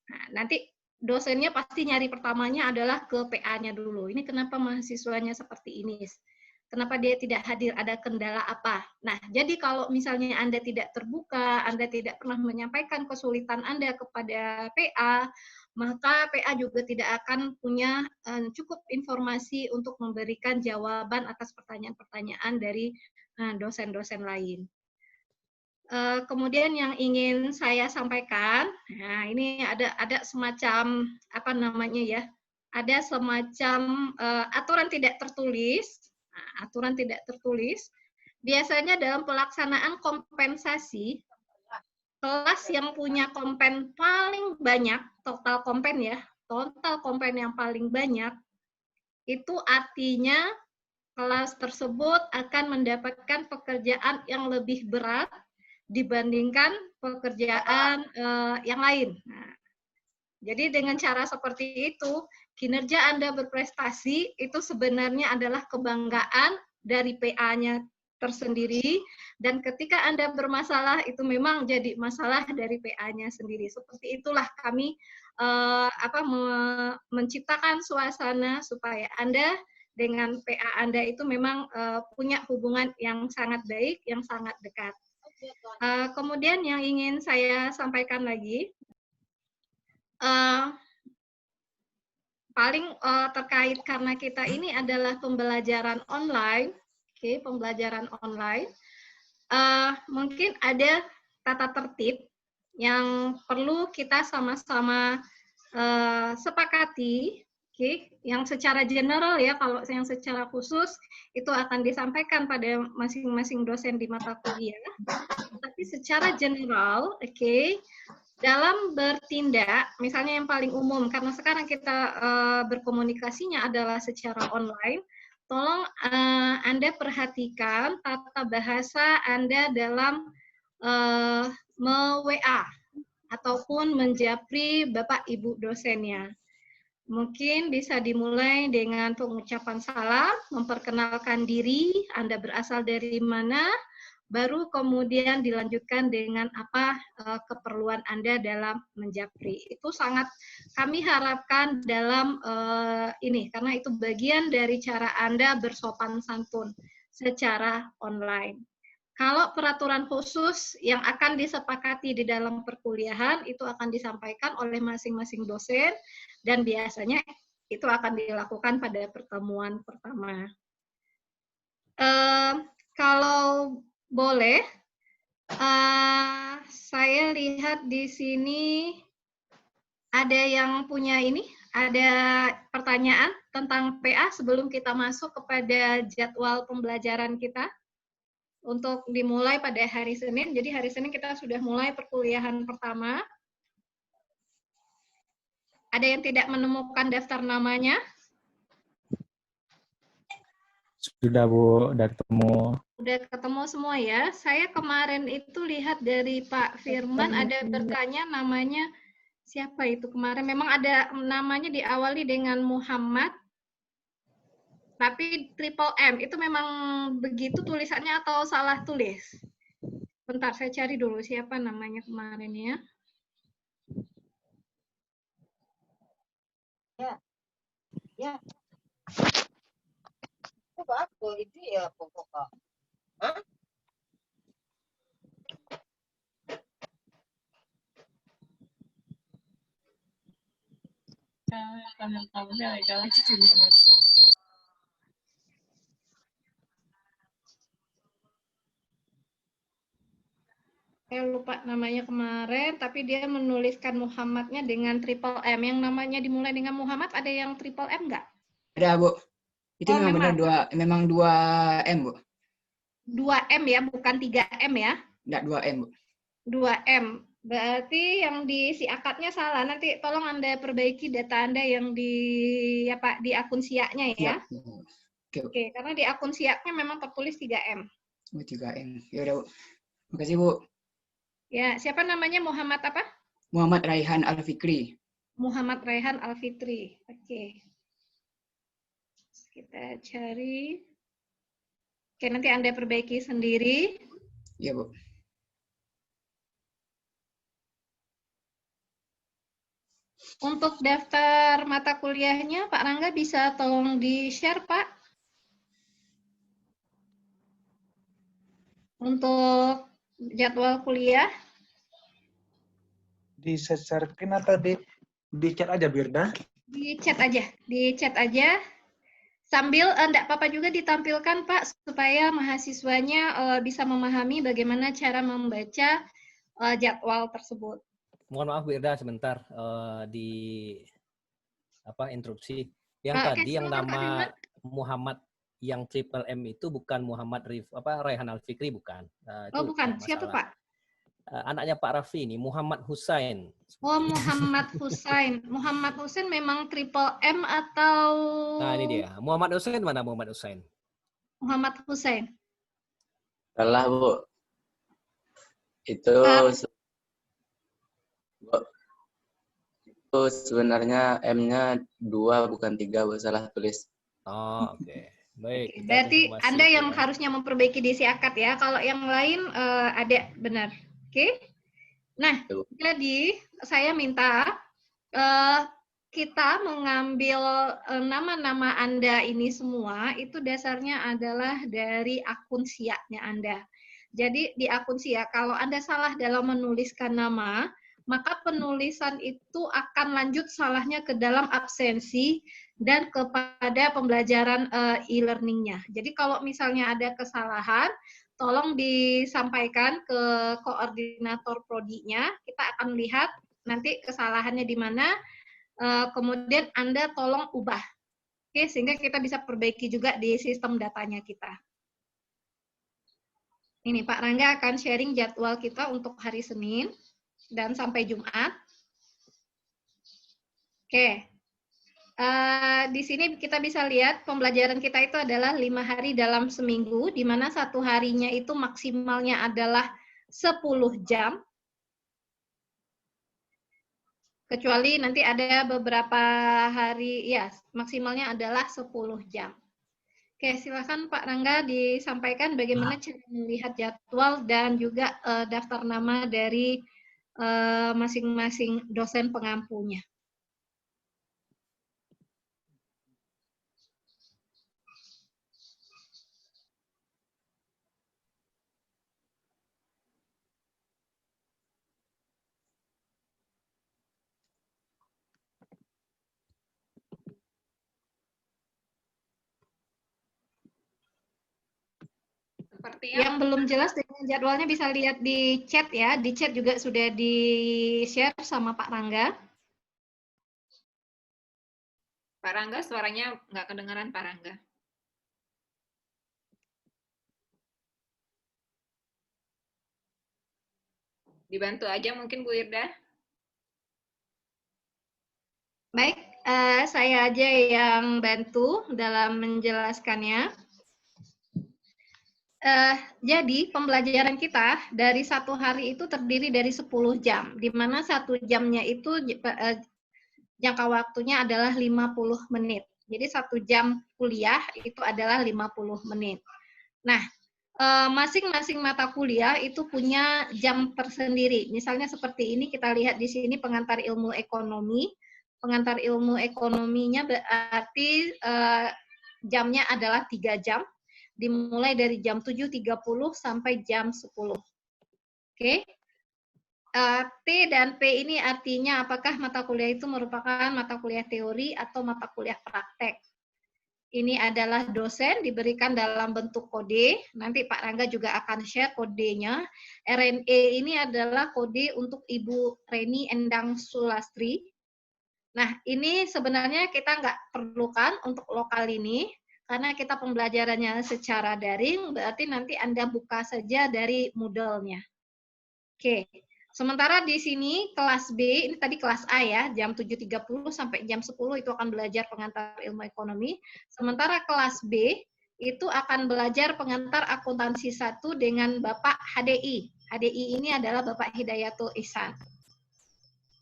Nah, nanti dosennya pasti nyari pertamanya adalah ke PA-nya dulu. Ini kenapa mahasiswanya seperti ini? Kenapa dia tidak hadir? Ada kendala apa? Nah, jadi kalau misalnya Anda tidak terbuka, Anda tidak pernah menyampaikan kesulitan Anda kepada PA, maka PA juga tidak akan punya cukup informasi untuk memberikan jawaban atas pertanyaan-pertanyaan dari dosen-dosen lain. Kemudian yang ingin saya sampaikan, nah ini ada semacam apa namanya ya, ada semacam aturan tidak tertulis. Nah, aturan tidak tertulis biasanya dalam pelaksanaan kompensasi, kelas yang punya kompen paling banyak, total kompen ya, total kompen yang paling banyak, itu artinya kelas tersebut akan mendapatkan pekerjaan yang lebih berat dibandingkan pekerjaan yang lain. Nah, jadi dengan cara seperti itu, kinerja Anda berprestasi itu sebenarnya adalah kebanggaan dari PA-nya tersendiri, dan ketika Anda bermasalah itu memang jadi masalah dari PA-nya sendiri. Seperti itulah kami menciptakan suasana supaya Anda dengan PA Anda itu memang punya hubungan yang sangat baik, yang sangat dekat. Kemudian yang ingin saya sampaikan lagi, paling terkait karena kita ini adalah pembelajaran online, pembelajaran online, mungkin ada tata tertib yang perlu kita sama-sama sepakati. Yang secara general ya, kalau yang secara khusus itu akan disampaikan pada masing-masing dosen di mata kuliah. Tapi secara general, dalam bertindak, misalnya yang paling umum, karena sekarang kita berkomunikasinya adalah secara online, tolong Anda perhatikan tata bahasa Anda dalam me-WA ataupun menjapri Bapak Ibu dosennya. Mungkin bisa dimulai dengan pengucapan salam, memperkenalkan diri, Anda berasal dari mana, baru kemudian dilanjutkan dengan apa keperluan Anda dalam menjapri. Itu sangat kami harapkan dalam ini, karena itu bagian dari cara Anda bersopan santun secara online. Kalau peraturan khusus yang akan disepakati di dalam perkuliahan, itu akan disampaikan oleh masing-masing dosen, dan biasanya itu akan dilakukan pada pertemuan pertama. Kalau boleh, saya lihat di sini ada yang punya ini, ada pertanyaan tentang PA sebelum kita masuk kepada jadwal pembelajaran kita untuk dimulai pada hari Senin. Jadi hari Senin kita sudah mulai perkuliahan pertama. Ada yang tidak menemukan daftar namanya? Sudah Bu, udah ketemu. Udah ketemu semua ya. Saya kemarin itu lihat dari Pak Firman ada bertanya namanya siapa itu kemarin. Memang ada namanya diawali dengan Muhammad, tapi triple M. Itu memang begitu tulisannya atau salah tulis? Bentar, saya cari dulu siapa namanya kemarin ya. Ya. Kok aku itu ya pokoknya. Hah? Saya lupa namanya kemarin, tapi dia menuliskan Muhammadnya dengan triple M. Yang namanya dimulai dengan Muhammad, ada yang triple M nggak? Ada, Bu. Itu Oh, memang benar memang 2M, Bu. 2M ya, bukan 3M ya? Enggak, 2M, Bu. 2M. Berarti yang diisi akadnya salah. Nanti tolong Anda perbaiki data Anda yang di akun siaknya ya. Oke, karena di akun siaknya memang tertulis 3M. Oh, 3M. Ya udah, Bu. Makasih, Bu. Ya, siapa namanya? Muhammad apa? Muhammad Raihan Al-Fikri. Muhammad Raihan Al-Fitri. Oke. Kita cari. Oke, nanti Anda perbaiki sendiri. Iya, Bu. Untuk daftar mata kuliahnya, Pak Rangga bisa tolong di-share, Pak? Untuk jadwal kuliah. Di share screen atau di chat aja, Birda? Di chat aja. Sambil enggak apa-apa juga ditampilkan, Pak, supaya mahasiswanya bisa memahami bagaimana cara membaca jadwal tersebut. Mohon maaf, Birda, sebentar interupsi. Yang tadi yang nama Muhammad yang triple M itu bukan Muhammad Raihan Al-Fikri, bukan. Oh, bukan. Siapa, Pak? Anaknya Pak Raffi ini, Muhammad Husain. Oh, Muhammad Husain. Muhammad Husain memang triple M atau... Nah, ini dia. Muhammad Husain mana Muhammad Husain? Muhammad Husain. Salah, Bu. Itu sebenarnya M-nya 2 bukan 3, Bu. Salah tulis. Oh, oke. Baik. Berarti Anda yang harusnya memperbaiki diisi akad ya. Kalau yang lain ada benar. Oke. Nah, jadi saya minta kita mengambil nama-nama Anda ini semua itu dasarnya adalah dari akun siaknya Anda. Jadi di akun siak kalau Anda salah dalam menuliskan nama, maka penulisan itu akan lanjut salahnya ke dalam absensi dan kepada pembelajaran e-learning-nya. Jadi kalau misalnya ada kesalahan, tolong disampaikan ke koordinator prodi-nya. Kita akan lihat nanti kesalahannya di mana, kemudian Anda tolong ubah. Oke, sehingga kita bisa perbaiki juga di sistem datanya kita. Ini Pak Rangga akan sharing jadwal kita untuk hari Senin dan sampai Jumat. Oke. Di sini kita bisa lihat pembelajaran kita itu adalah 5 hari dalam seminggu, di mana 1 harinya itu maksimalnya adalah 10 jam. Kecuali nanti ada beberapa hari, ya maksimalnya adalah 10 jam. Oke, silakan Pak Rangga disampaikan bagaimana cara melihat jadwal dan juga daftar nama dari masing-masing dosen pengampunya. Yang belum jelas dengan jadwalnya bisa lihat di chat ya. Di chat juga sudah di-share sama Pak Rangga. Pak Rangga, suaranya nggak kedengaran, Pak Rangga. Dibantu aja mungkin Bu Irda. Baik, saya aja yang bantu dalam menjelaskannya. Jadi pembelajaran kita dari 1 hari itu terdiri dari 10 jam, di mana 1 jamnya itu jangka waktunya adalah 50 menit. Jadi 1 jam kuliah itu adalah 50 menit. Nah, masing-masing mata kuliah itu punya jam tersendiri. Misalnya seperti ini, kita lihat di sini pengantar ilmu ekonomi. Pengantar ilmu ekonominya berarti jamnya adalah 3 jam. Dimulai dari jam 7.30 sampai jam 10. Oke. T dan P ini artinya apakah mata kuliah itu merupakan mata kuliah teori atau mata kuliah praktek. Ini adalah dosen diberikan dalam bentuk kode. Nanti Pak Rangga juga akan share kodenya. RNE ini adalah kode untuk Ibu Reni Endang Sulastri. Nah, ini sebenarnya kita nggak perlukan untuk lokal ini, karena kita pembelajarannya secara daring, berarti nanti Anda buka saja dari Moodle-nya. Oke. Sementara di sini kelas B, ini tadi kelas A ya, jam 7.30 sampai jam 10 itu akan belajar pengantar ilmu ekonomi. Sementara kelas B itu akan belajar pengantar akuntansi 1 dengan Bapak HDI. HDI ini adalah Bapak Hidayatul Ihsan.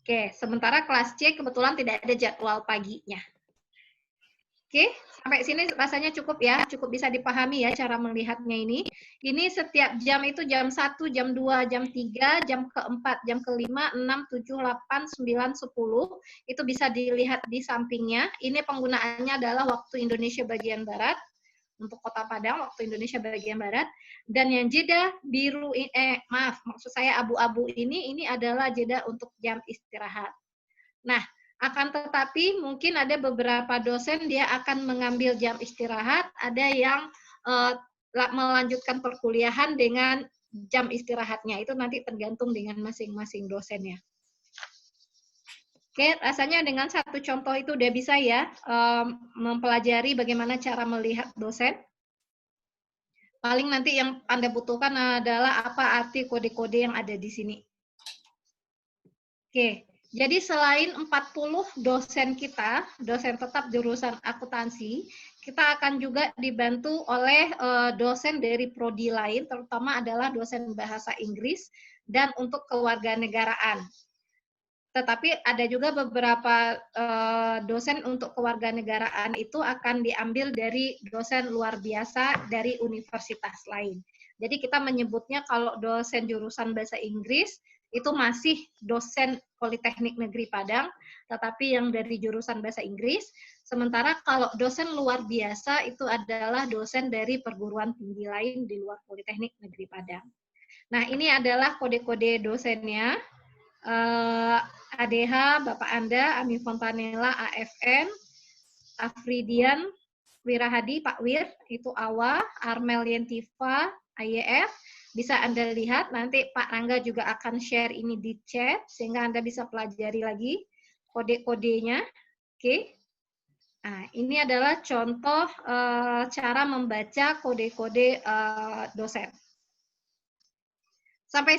Oke, sementara kelas C kebetulan tidak ada jadwal paginya. Oke, sampai sini rasanya cukup ya, cukup bisa dipahami ya cara melihatnya ini. Ini setiap jam itu jam 1, jam 2, jam 3, jam keempat, jam kelima, 6, 7, 8, 9, 10. Itu bisa dilihat di sampingnya. Ini penggunaannya adalah waktu Indonesia bagian Barat. Untuk Kota Padang, waktu Indonesia bagian Barat. Dan yang jeda biru, maksud saya abu-abu ini adalah jeda untuk jam istirahat. Nah, akan tetapi mungkin ada beberapa dosen dia akan mengambil jam istirahat, ada yang melanjutkan perkuliahan dengan jam istirahatnya. Itu nanti tergantung dengan masing-masing dosennya. Oke, rasanya dengan satu contoh itu udah bisa ya mempelajari bagaimana cara melihat dosen. Paling nanti yang Anda butuhkan adalah apa arti kode-kode yang ada di sini. Oke. Jadi selain 40 dosen kita, dosen tetap jurusan akuntansi, kita akan juga dibantu oleh dosen dari prodi lain, terutama adalah dosen bahasa Inggris dan untuk kewarganegaraan. Tetapi ada juga beberapa dosen untuk kewarganegaraan itu akan diambil dari dosen luar biasa dari universitas lain. Jadi kita menyebutnya kalau dosen jurusan bahasa Inggris, itu masih dosen Politeknik Negeri Padang, tetapi yang dari jurusan bahasa Inggris. Sementara kalau dosen luar biasa itu adalah dosen dari perguruan tinggi lain di luar Politeknik Negeri Padang. Nah, ini adalah kode-kode dosennya. ADH, Bapak Anda, Ami Fontanella, AFN, Afridian, Wirahadi, Pak Wir, itu AWA, Armel Yentifa, IEF. Bisa Anda lihat, nanti Pak Rangga juga akan share ini di chat, sehingga Anda bisa pelajari lagi kode-kodenya. Oke. Nah, ini adalah contoh cara membaca kode-kode dosen. Sampai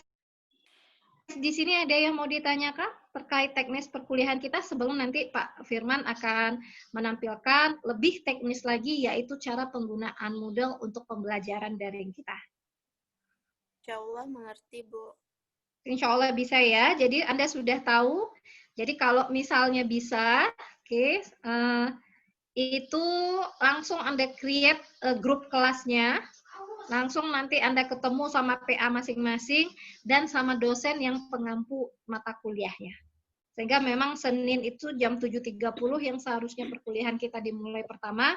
di sini ada yang mau ditanyakan terkait teknis perkuliahan kita sebelum nanti Pak Firman akan menampilkan lebih teknis lagi, yaitu cara penggunaan Moodle untuk pembelajaran daring kita. Insya Allah mengerti, Bu. Insya Allah bisa ya. Jadi Anda sudah tahu. Jadi kalau misalnya bisa, oke, itu langsung Anda create grup kelasnya. Langsung nanti Anda ketemu sama PA masing-masing dan sama dosen yang pengampu mata kuliahnya. Sehingga memang Senin itu jam 7.30 yang seharusnya perkuliahan kita dimulai pertama.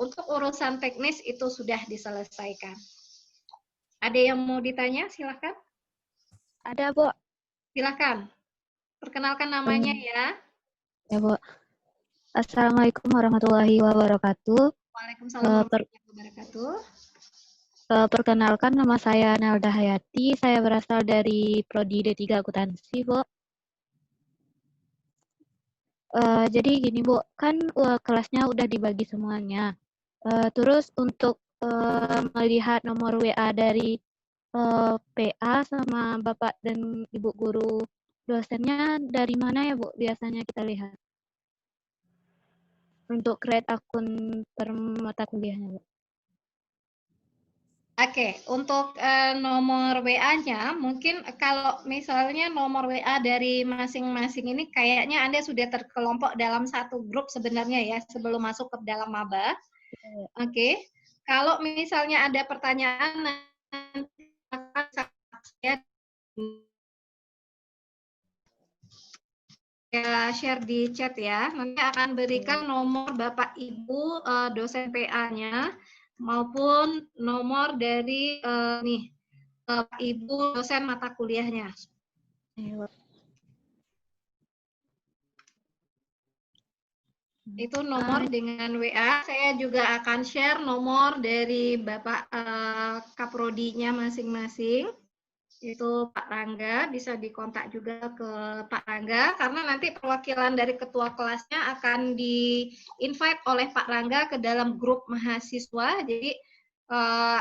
Untuk urusan teknis itu sudah diselesaikan. Ada yang mau ditanya? Silakan. Ada, Bu. Silakan. Perkenalkan namanya ya. Ya, Bu. Assalamualaikum warahmatullahi wabarakatuh. Waalaikumsalam warahmatullahi wabarakatuh. Perkenalkan, nama saya Nelda Hayati. Saya berasal dari Prodi D3 Akuntansi, Bu. Jadi gini, Bu. Kan kelasnya udah dibagi semuanya. Terus untuk melihat nomor WA dari PA sama Bapak dan Ibu guru dosennya dari mana ya, Bu? Biasanya kita lihat. Untuk create akun per mata kuliahnya, Bu. Oke, untuk nomor WA-nya, mungkin kalau misalnya nomor WA dari masing-masing ini kayaknya Anda sudah terkelompok dalam satu grup sebenarnya ya, sebelum masuk ke dalam maba. Oke, kalau misalnya ada pertanyaan, nanti akan saya share di chat ya. Nanti akan berikan nomor Bapak Ibu dosen PA-nya, maupun nomor dari Ibu dosen mata kuliahnya. Itu nomor dengan WA. Saya juga akan share nomor dari Bapak Kaprodinya masing-masing. Itu Pak Rangga, bisa dikontak juga ke Pak Rangga, karena nanti perwakilan dari ketua kelasnya akan di-invite oleh Pak Rangga ke dalam grup mahasiswa. Jadi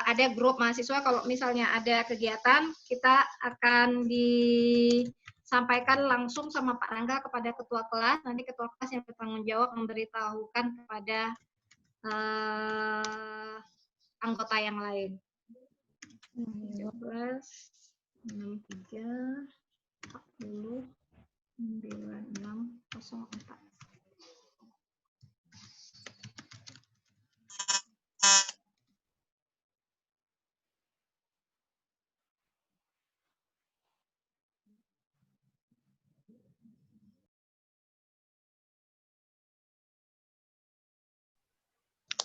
ada grup mahasiswa, kalau misalnya ada kegiatan, kita akan disampaikan langsung sama Pak Rangga kepada ketua kelas. Nanti ketua kelas yang bertanggung jawab memberitahukan kepada anggota yang lain. 13, 63, 40, 96, 04.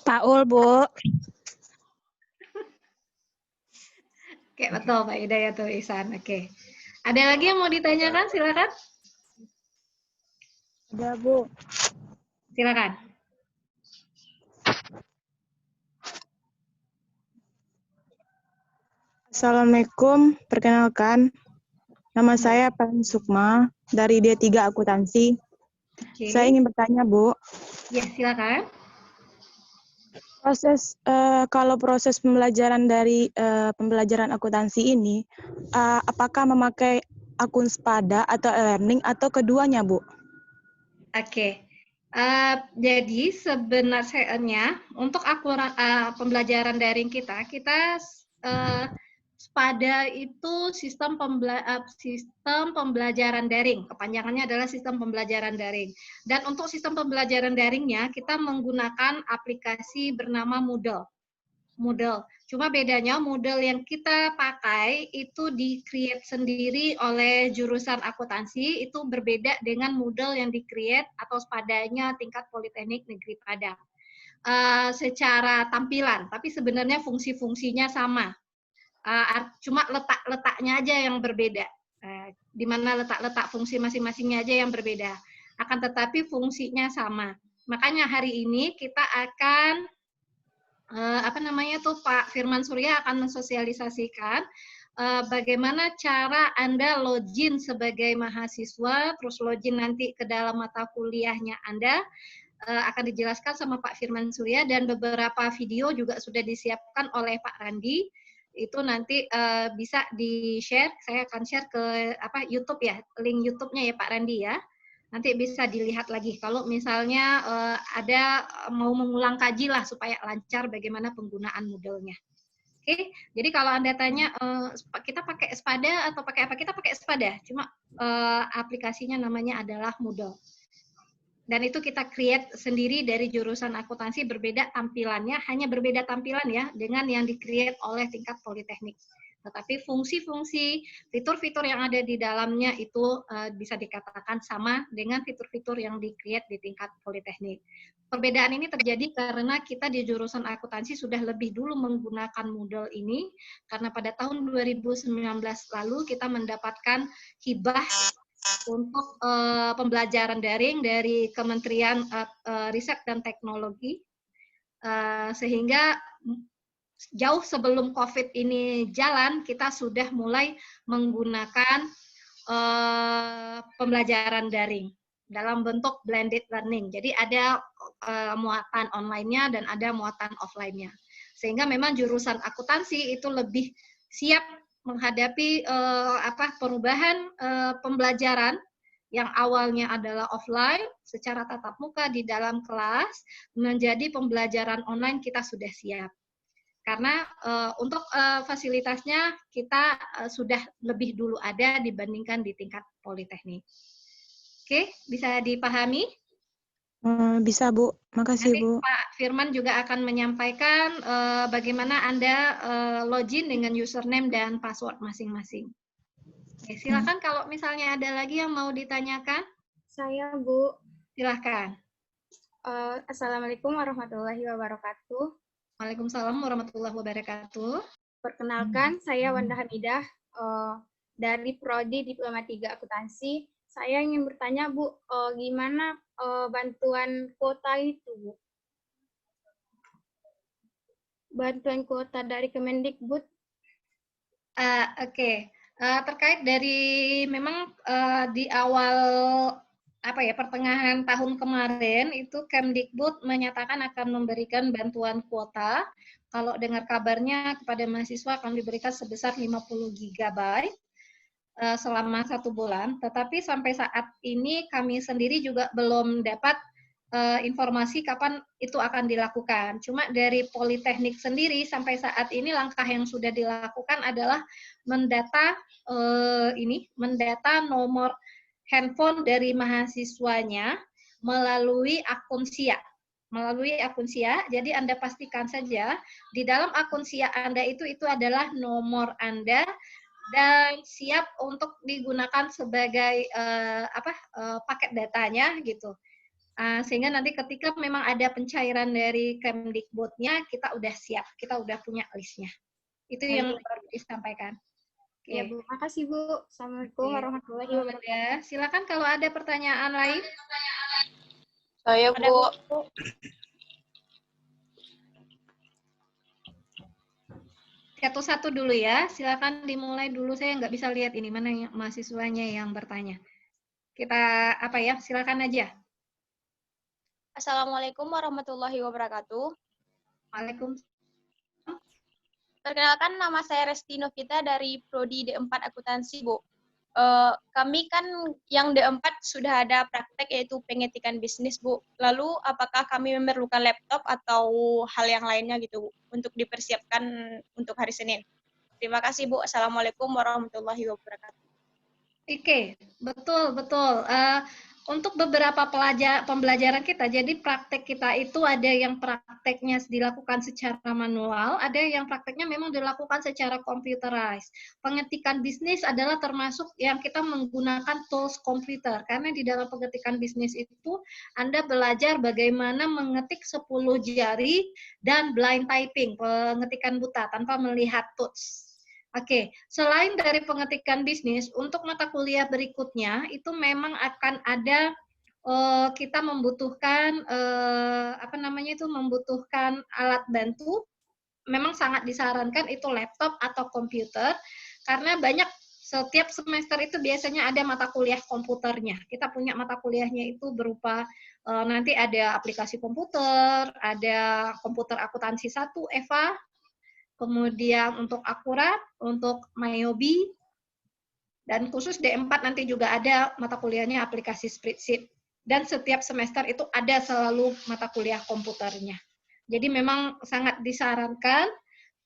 Paul, Bu. Oke, betul Pak Hidayatul Ihsan. Oke. Ada lagi yang mau ditanyakan? Silakan. Ada, Bu. Silakan. Assalamualaikum, perkenalkan. Nama saya Pan Sukma dari D3 Akuntansi. Oke. Saya ingin bertanya, Bu. Ya, silakan. Kalau proses pembelajaran dari pembelajaran akuntansi ini, apakah memakai akun Spada atau e-learning atau keduanya, Bu? Oke. Jadi sebenarnya untuk pembelajaran daring kita Spada itu sistem pembelajaran daring. Kepanjangannya adalah sistem pembelajaran daring. Dan untuk sistem pembelajaran daringnya, kita menggunakan aplikasi bernama Moodle. Cuma bedanya Moodle yang kita pakai itu di-create sendiri oleh jurusan akuntansi, itu berbeda dengan Moodle yang di-create atau Spadanya tingkat Politeknik Negeri Padang. Secara tampilan, tapi sebenarnya fungsi-fungsinya sama. Cuma letak-letaknya aja yang berbeda, di mana letak-letak fungsi masing-masingnya aja yang berbeda, akan tetapi fungsinya sama. Makanya hari ini kita akan Pak Firman Surya akan mensosialisasikan bagaimana cara Anda login sebagai mahasiswa, terus login nanti ke dalam mata kuliahnya Anda, akan dijelaskan sama Pak Firman Surya, dan beberapa video juga sudah disiapkan oleh Pak Randi. Itu nanti bisa di-share, saya akan share ke YouTube ya, link YouTube-nya ya Pak Randi ya. Nanti bisa dilihat lagi kalau misalnya ada mau mengulang kaji lah supaya lancar bagaimana penggunaan Moodle-nya. Oke, jadi kalau Anda tanya kita pakai Spada atau pakai apa? Kita pakai Spada, cuma aplikasinya namanya adalah Moodle. Dan itu kita create sendiri dari jurusan akuntansi, berbeda tampilannya, hanya berbeda tampilan ya dengan yang di-create oleh tingkat politeknik. Tetapi fungsi-fungsi, fitur-fitur yang ada di dalamnya itu bisa dikatakan sama dengan fitur-fitur yang di-create di tingkat politeknik. Perbedaan ini terjadi karena kita di jurusan akuntansi sudah lebih dulu menggunakan Moodle ini, karena pada tahun 2019 lalu kita mendapatkan hibah untuk pembelajaran daring dari Kementerian Riset dan Teknologi, sehingga jauh sebelum COVID ini jalan, kita sudah mulai menggunakan pembelajaran daring dalam bentuk blended learning. Jadi ada muatan online-nya dan ada muatan offline-nya. Sehingga memang jurusan akuntansi itu lebih siap menghadapi perubahan pembelajaran yang awalnya adalah offline secara tatap muka di dalam kelas menjadi pembelajaran online. Kita sudah siap karena untuk fasilitasnya kita sudah lebih dulu ada dibandingkan di tingkat politeknik. Oke, bisa dipahami? Bisa, Bu. Makasih, Nanti Bu. Pak Firman juga akan menyampaikan bagaimana Anda login dengan username dan password masing-masing. Oke, silakan kalau misalnya ada lagi yang mau ditanyakan. Saya, Bu. Silakan. Assalamualaikum warahmatullahi wabarakatuh. Waalaikumsalam warahmatullahi wabarakatuh. Perkenalkan, saya Wanda Hamidah dari Prodi Diploma 3 Akuntansi. Saya ingin bertanya, Bu, gimana bantuan kuota itu, Bu? Bantuan kuota dari Kemendikbud. Oke. Terkait dari memang di awal pertengahan tahun kemarin itu Kemdikbud menyatakan akan memberikan bantuan kuota. Kalau dengar kabarnya kepada mahasiswa akan diberikan sebesar 50 GB selama 1 bulan. Tetapi sampai saat ini kami sendiri juga belum dapat informasi kapan itu akan dilakukan. Cuma dari Politeknik sendiri sampai saat ini langkah yang sudah dilakukan adalah mendata nomor handphone dari mahasiswanya melalui akun SIA. Jadi Anda pastikan saja di dalam akun SIA Anda itu adalah nomor Anda dan siap untuk digunakan sebagai paket datanya gitu. Sehingga nanti ketika memang ada pencairan dari Kemdikbudnya, kita udah siap, kita udah punya listnya. Itu yang baru disampaikan. Ya, Bu. Makasih, Bu. Assalamualaikum warahmatullahi wabarakatuh. Silakan kalau ada pertanyaan lain. Saya, Bu. Satu-satu dulu ya. Silakan dimulai dulu. Saya nggak bisa lihat ini mana yang mahasiswanya yang bertanya. Kita silakan aja. Assalamualaikum warahmatullahi wabarakatuh. Waalaikumsalam. Perkenalkan, nama saya Resti Novita dari Prodi D4 Akuntansi, Bu. Kami kan yang D4 sudah ada praktek yaitu pengetikan bisnis, Bu. Lalu apakah kami memerlukan laptop atau hal yang lainnya gitu, Bu, untuk dipersiapkan untuk hari Senin? Terima kasih, Bu. Assalamualaikum warahmatullahi wabarakatuh. Oke, betul. Untuk beberapa pembelajaran kita, jadi praktek kita itu ada yang prakteknya dilakukan secara manual, ada yang prakteknya memang dilakukan secara computerized. Pengetikan bisnis adalah termasuk yang kita menggunakan tools komputer, karena di dalam pengetikan bisnis itu Anda belajar bagaimana mengetik 10 jari dan blind typing, pengetikan buta tanpa melihat tools. Oke, selain dari pengetikan bisnis, untuk mata kuliah berikutnya itu memang akan ada kita membutuhkan membutuhkan alat bantu. Memang sangat disarankan itu laptop atau komputer karena setiap semester itu biasanya ada mata kuliah komputernya. Kita punya mata kuliahnya itu berupa nanti ada aplikasi komputer, ada komputer akuntansi 1 EVA. Kemudian untuk Akurat, untuk Mayobi, dan khusus D4 nanti juga ada mata kuliahnya aplikasi spreadsheet. Dan setiap semester itu ada selalu mata kuliah komputernya. Jadi memang sangat disarankan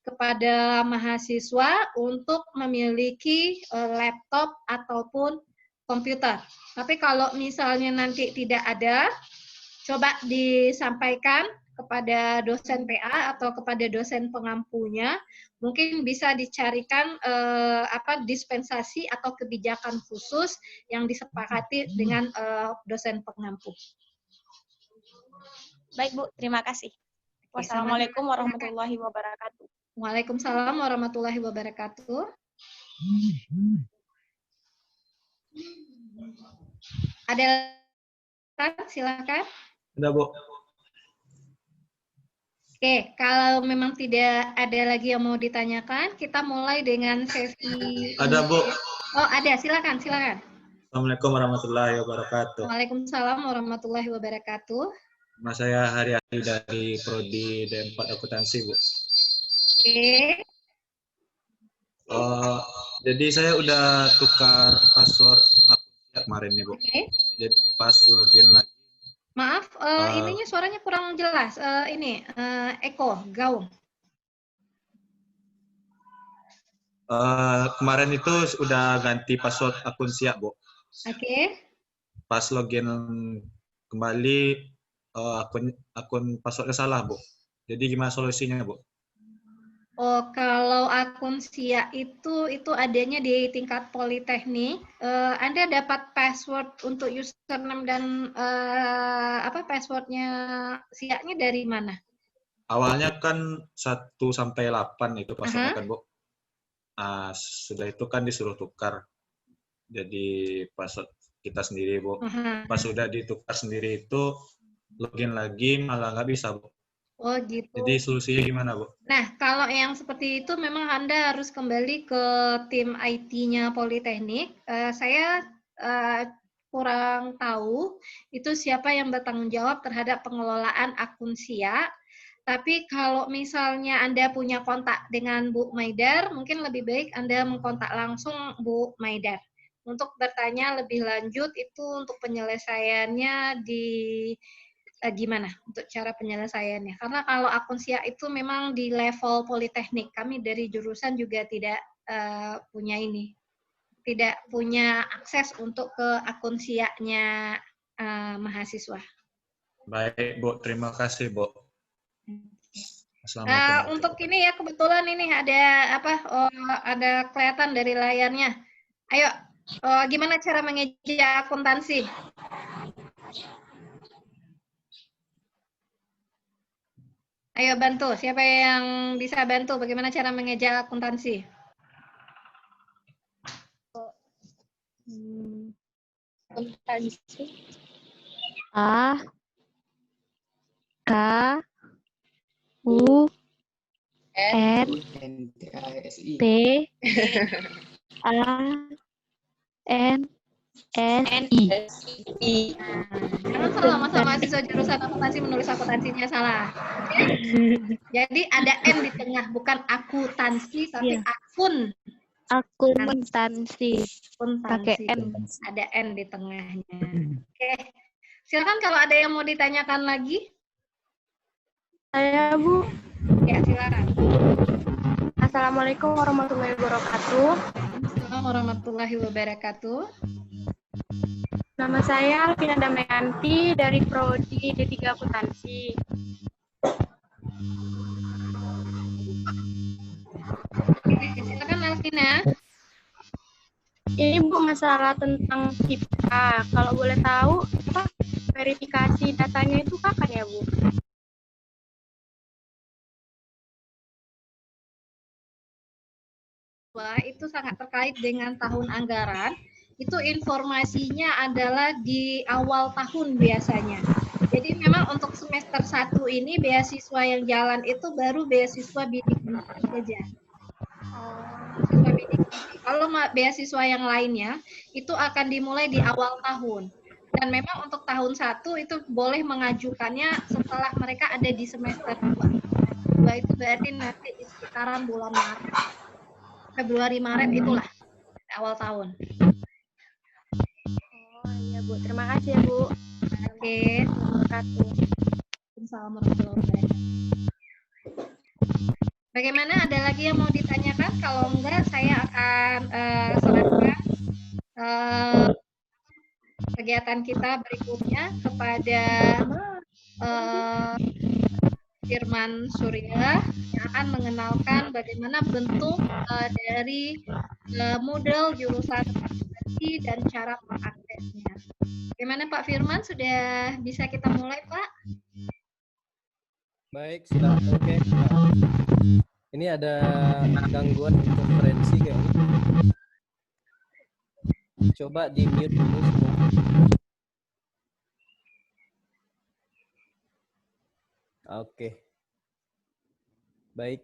kepada mahasiswa untuk memiliki laptop ataupun komputer. Tapi kalau misalnya nanti tidak ada, coba disampaikan kepada dosen PA atau kepada dosen pengampunya, mungkin bisa dicarikan dispensasi atau kebijakan khusus yang disepakati dengan dosen pengampu. Baik, Bu. Terima kasih. Wassalamualaikum warahmatullahi wabarakatuh. Waalaikumsalam warahmatullahi wabarakatuh. Ada silakan. Ada, Bu. Oke, kalau memang tidak ada lagi yang mau ditanyakan, kita mulai dengan sesi. Ada, Bu. Oh, ada. Silakan. Assalamualaikum warahmatullahi wabarakatuh. Waalaikumsalam warahmatullahi wabarakatuh. Nama saya Haryadi dari Prodi D4 Akuntansi, Bu. Oke. Jadi saya udah tukar password akun kemarin nih, Bu. Oke. Jadi pas login lagi. Maaf, ininya suaranya kurang jelas. Eko, gaung. Kemarin itu udah ganti password akun SIA, Bu. Oke. Pas login kembali, akun passwordnya salah, Bu. Jadi gimana solusinya, Bu? Oh, kalau akun SIA itu adanya di tingkat politeknik. Anda dapat password untuk username dan passwordnya SIA-nya dari mana? Awalnya kan 1 sampai 8 itu passwordnya kan, Bu. Sudah itu kan disuruh tukar jadi password kita sendiri, Bu. Pas sudah ditukar sendiri itu login lagi malah nggak bisa, Bu. Oh gitu. Jadi solusinya gimana, Bu? Nah, kalau yang seperti itu memang Anda harus kembali ke tim IT-nya Politeknik. Saya kurang tahu itu siapa yang bertanggung jawab terhadap pengelolaan akun SIA. Tapi kalau misalnya Anda punya kontak dengan Bu Maidar, mungkin lebih baik Anda mengkontak langsung Bu Maidar. Untuk bertanya lebih lanjut itu untuk penyelesaiannya di gimana untuk cara penyelesaiannya. Karena kalau akun SIA itu memang di level Politeknik. Kami dari jurusan juga tidak punya ini. Tidak punya akses untuk ke akun SIA-nya mahasiswa. Baik, Bu. Terima kasih, Bu. Assalamualaikum. Untuk ini ya kebetulan ini ada apa? Ada kelihatan dari layarnya. Ayo, gimana cara mengeja akuntansi? Ayo bantu. Siapa yang bisa bantu? Bagaimana cara mengeja akuntansi? Akuntansi. A K U N T A N I. Jangan salah masa mahasiswa jurusan akuntansi menulis akuntansinya salah. Jadi ada N di tengah, bukan akuntansi tapi akun. Akuntansi. Pakai N. Ada N di tengahnya. Oke. Silakan kalau ada yang mau ditanyakan lagi. Saya, Bu. Ya, silakan. Assalamualaikum warahmatullahi wabarakatuh. Assalamualaikum warahmatullahi wabarakatuh. Nama saya Alvina Damayanti dari Prodi D3 Akuntansi. Silakan Alvina. Ini Bu masalah tentang KIPA. Kalau boleh tahu, apa verifikasi datanya itu kapan ya, Bu? Itu sangat terkait dengan tahun anggaran. Itu informasinya adalah di awal tahun biasanya. Jadi memang untuk semester 1 ini beasiswa yang jalan itu baru beasiswa bidik misi saja. Beasiswa bidik misi. Kalau beasiswa yang lainnya itu akan dimulai di awal tahun. Dan memang untuk tahun 1 itu boleh mengajukannya setelah mereka ada di semester 2. 2 itu berarti nanti di sekitaran bulan Maret. Februari Maret itulah awal tahun. Oh iya Bu, terima kasih ya Bu. Oke. Assalamualaikum warahmatullahi wabarakatuh. Bagaimana? Ada lagi yang mau ditanyakan? Kalau enggak, saya akan serahkan kegiatan kita berikutnya kepada Firman Surya yang akan mengenalkan bagaimana bentuk dari model jurusan akuntansi dan cara mengaksesnya. Bagaimana Pak Firman? Sudah bisa kita mulai, Pak? Baik, sudah oke. Ini ada gangguan interferensi kayaknya. Coba di mute dulu semua. Oke. Baik.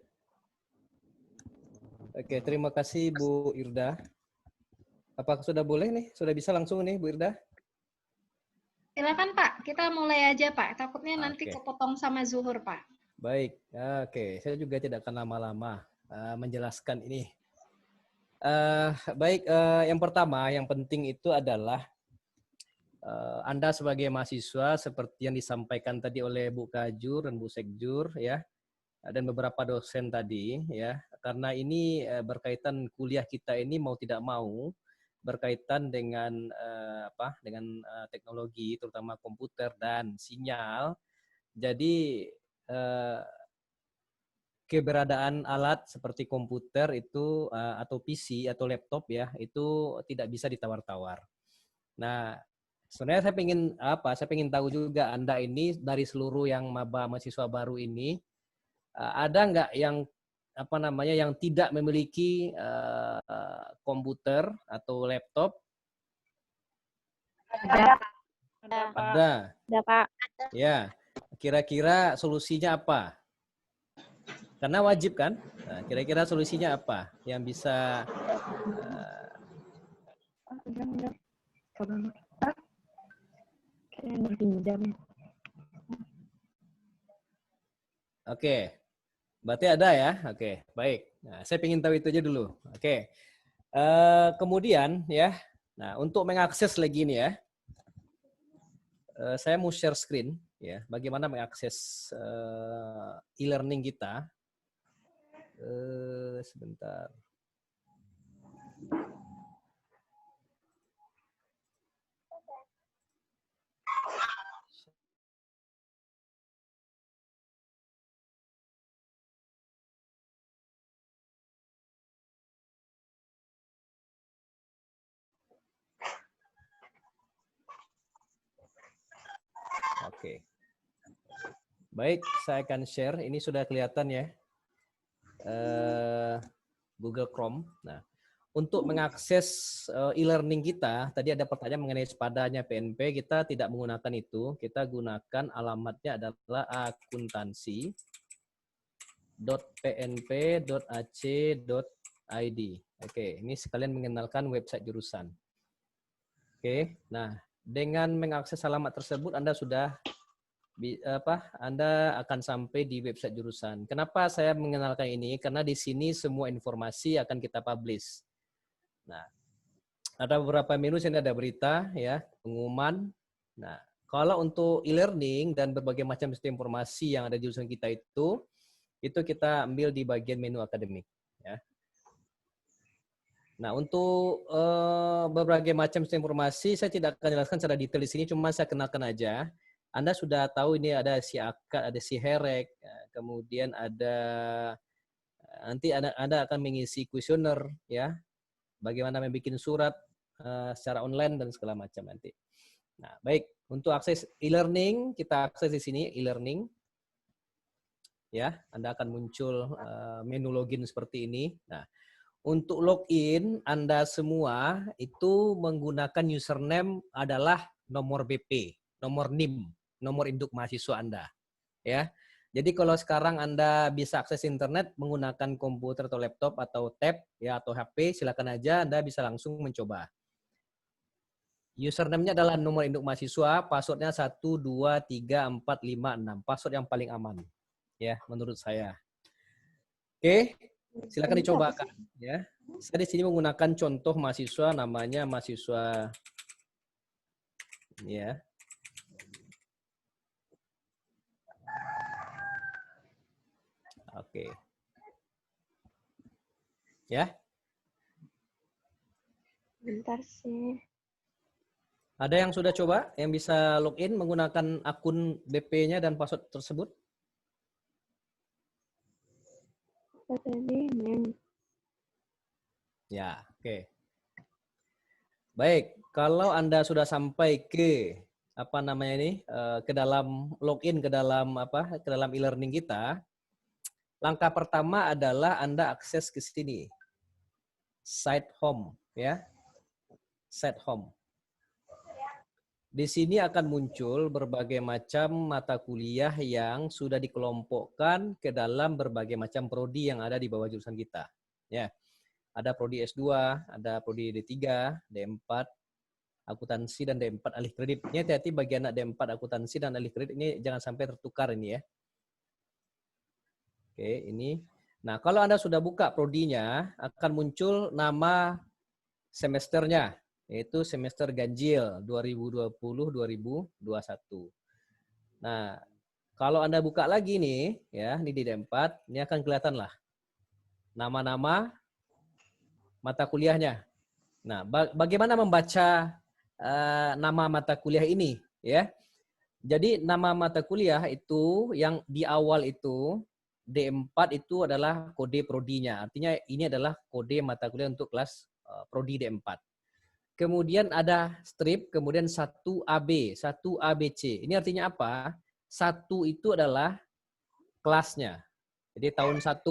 Oke, terima kasih Bu Irda. Apakah sudah boleh nih? Sudah bisa langsung nih Bu Irda? Silakan Pak, kita mulai aja Pak. Takutnya nanti kepotong sama Zuhur Pak. Baik, oke. Saya juga tidak akan lama-lama menjelaskan ini. Baik, yang pertama, yang penting itu adalah Anda sebagai mahasiswa seperti yang disampaikan tadi oleh Bu Kajur dan Bu Sekjur ya, dan beberapa dosen tadi ya, karena ini berkaitan kuliah kita ini mau tidak mau berkaitan dengan teknologi terutama komputer dan sinyal. Jadi keberadaan alat seperti komputer itu atau PC atau laptop ya, itu tidak bisa ditawar-tawar. Nah, sebenarnya saya pengen tahu juga Anda ini dari seluruh yang maba mahasiswa baru ini ada nggak yang apa namanya yang tidak memiliki komputer atau laptop? Ada. Ada. Ada, Pak. Ya. Kira-kira solusinya apa? Karena wajib kan? Nah, kira-kira solusinya apa yang bisa Oke. Berarti ada ya? Oke, baik. Nah, saya ingin tahu itu aja dulu. Oke. Kemudian ya. Nah, untuk mengakses lagi nih ya. Saya mau share screen ya. Bagaimana mengakses e-learning kita. Sebentar. Oke. Baik, saya akan share. Ini sudah kelihatan ya. Google Chrome. Nah, untuk mengakses e-learning kita, tadi ada pertanyaan mengenai sepadanya PNP, kita tidak menggunakan itu. Kita gunakan alamatnya adalah akuntansi.pnp.ac.id. Oke, ini sekalian mengenalkan website jurusan. Oke, nah dengan mengakses alamat tersebut Anda sudah Anda akan sampai di website jurusan. Kenapa saya mengenalkan ini? Karena di sini semua informasi akan kita publish. Nah, ada beberapa menu sini, ada berita, ya, pengumuman. Nah, kalau untuk e-learning dan berbagai macam sistem informasi yang ada di jurusan kita itu kita ambil di bagian menu akademik. Ya. Nah, untuk berbagai macam sistem informasi saya tidak akan jelaskan secara detail di sini, cuma saya kenalkan aja. Anda sudah tahu ini ada si akad, ada si herek, kemudian ada nanti Anda akan mengisi kuesioner, ya, bagaimana membuat surat secara online dan segala macam nanti. Nah, baik, untuk akses e-learning kita akses di sini e-learning, ya, Anda akan muncul menu login seperti ini. Nah, untuk login Anda semua itu menggunakan username adalah nomor BP, nomor NIM. Nomor induk mahasiswa Anda, ya. Jadi kalau sekarang Anda bisa akses internet menggunakan komputer atau laptop atau tab, ya, atau HP, silakan aja Anda bisa langsung mencoba. Username-nya adalah nomor induk mahasiswa, passwordnya 1, 2, 3, 4, 5, 6. Password yang paling aman, ya, menurut saya. Oke, silakan dicobakan, ya. Saya di sini menggunakan contoh mahasiswa, namanya mahasiswa, ya. Oke. Ya. Bentar sih. Ada yang sudah coba yang bisa login menggunakan akun BP-nya dan password tersebut? Ya, oke. Baik, kalau Anda sudah sampai ke apa namanya ini ke dalam login ke dalam e-learning kita, langkah pertama adalah Anda akses ke sini. Site home, ya. Site home. Di sini akan muncul berbagai macam mata kuliah yang sudah dikelompokkan ke dalam berbagai macam prodi yang ada di bawah jurusan kita. Ya. Ada prodi S2, ada prodi D3, D4, akuntansi dan D4 alih kredit. Ini hati-hati bagi anak D4 akuntansi dan alih kredit ini jangan sampai tertukar ini, ya. Oke, ini. Nah, kalau Anda sudah buka prodinya, akan muncul nama semesternya, yaitu semester ganjil 2020-2021. Nah, kalau Anda buka lagi nih, ya, ini di D4, ini akan kelihatan lah nama-nama mata kuliahnya. Nah, bagaimana membaca nama mata kuliah ini, ya? Jadi nama mata kuliah itu yang di awal itu D4 itu adalah kode prodinya. Artinya ini adalah kode mata kuliah untuk kelas prodi D4. Kemudian ada strip, kemudian 1AB, 1ABC. Ini artinya apa? 1 itu adalah kelasnya. Jadi tahun 1.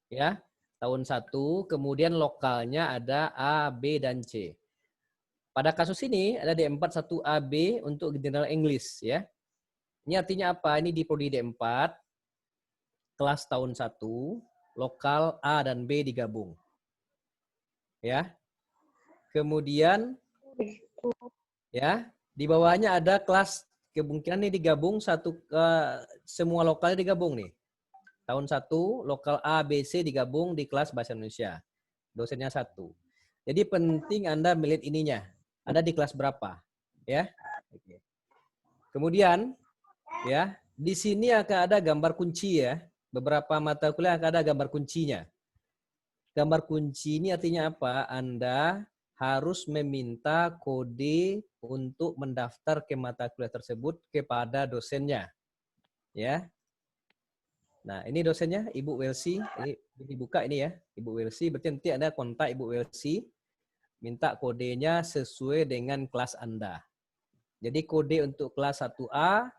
Ya, tahun 1, kemudian lokalnya ada A, B, dan C. Pada kasus ini ada D4 1AB untuk General English ya. Ini artinya apa? Ini di prodi D4, kelas tahun 1, lokal A dan B digabung. Ya. Kemudian ya, di bawahnya ada kelas, kemungkinan ini digabung semua lokalnya digabung nih. Tahun 1, lokal A, B, C digabung di kelas Bahasa Indonesia. Dosennya 1. Jadi penting Anda melihat ininya. Anda di kelas berapa? Ya. Oke. Kemudian, ya, di sini akan ada gambar kunci ya. Beberapa mata kuliah akan ada gambar kuncinya. Gambar kunci ini artinya apa? Anda harus meminta kode untuk mendaftar ke mata kuliah tersebut kepada dosennya. Ya. Nah, ini dosennya, Ibu Welsi. Ini dibuka ini ya, Ibu Welsi. Berarti nanti Anda kontak Ibu Welsi, minta kodenya sesuai dengan kelas Anda. Jadi kode untuk kelas 1A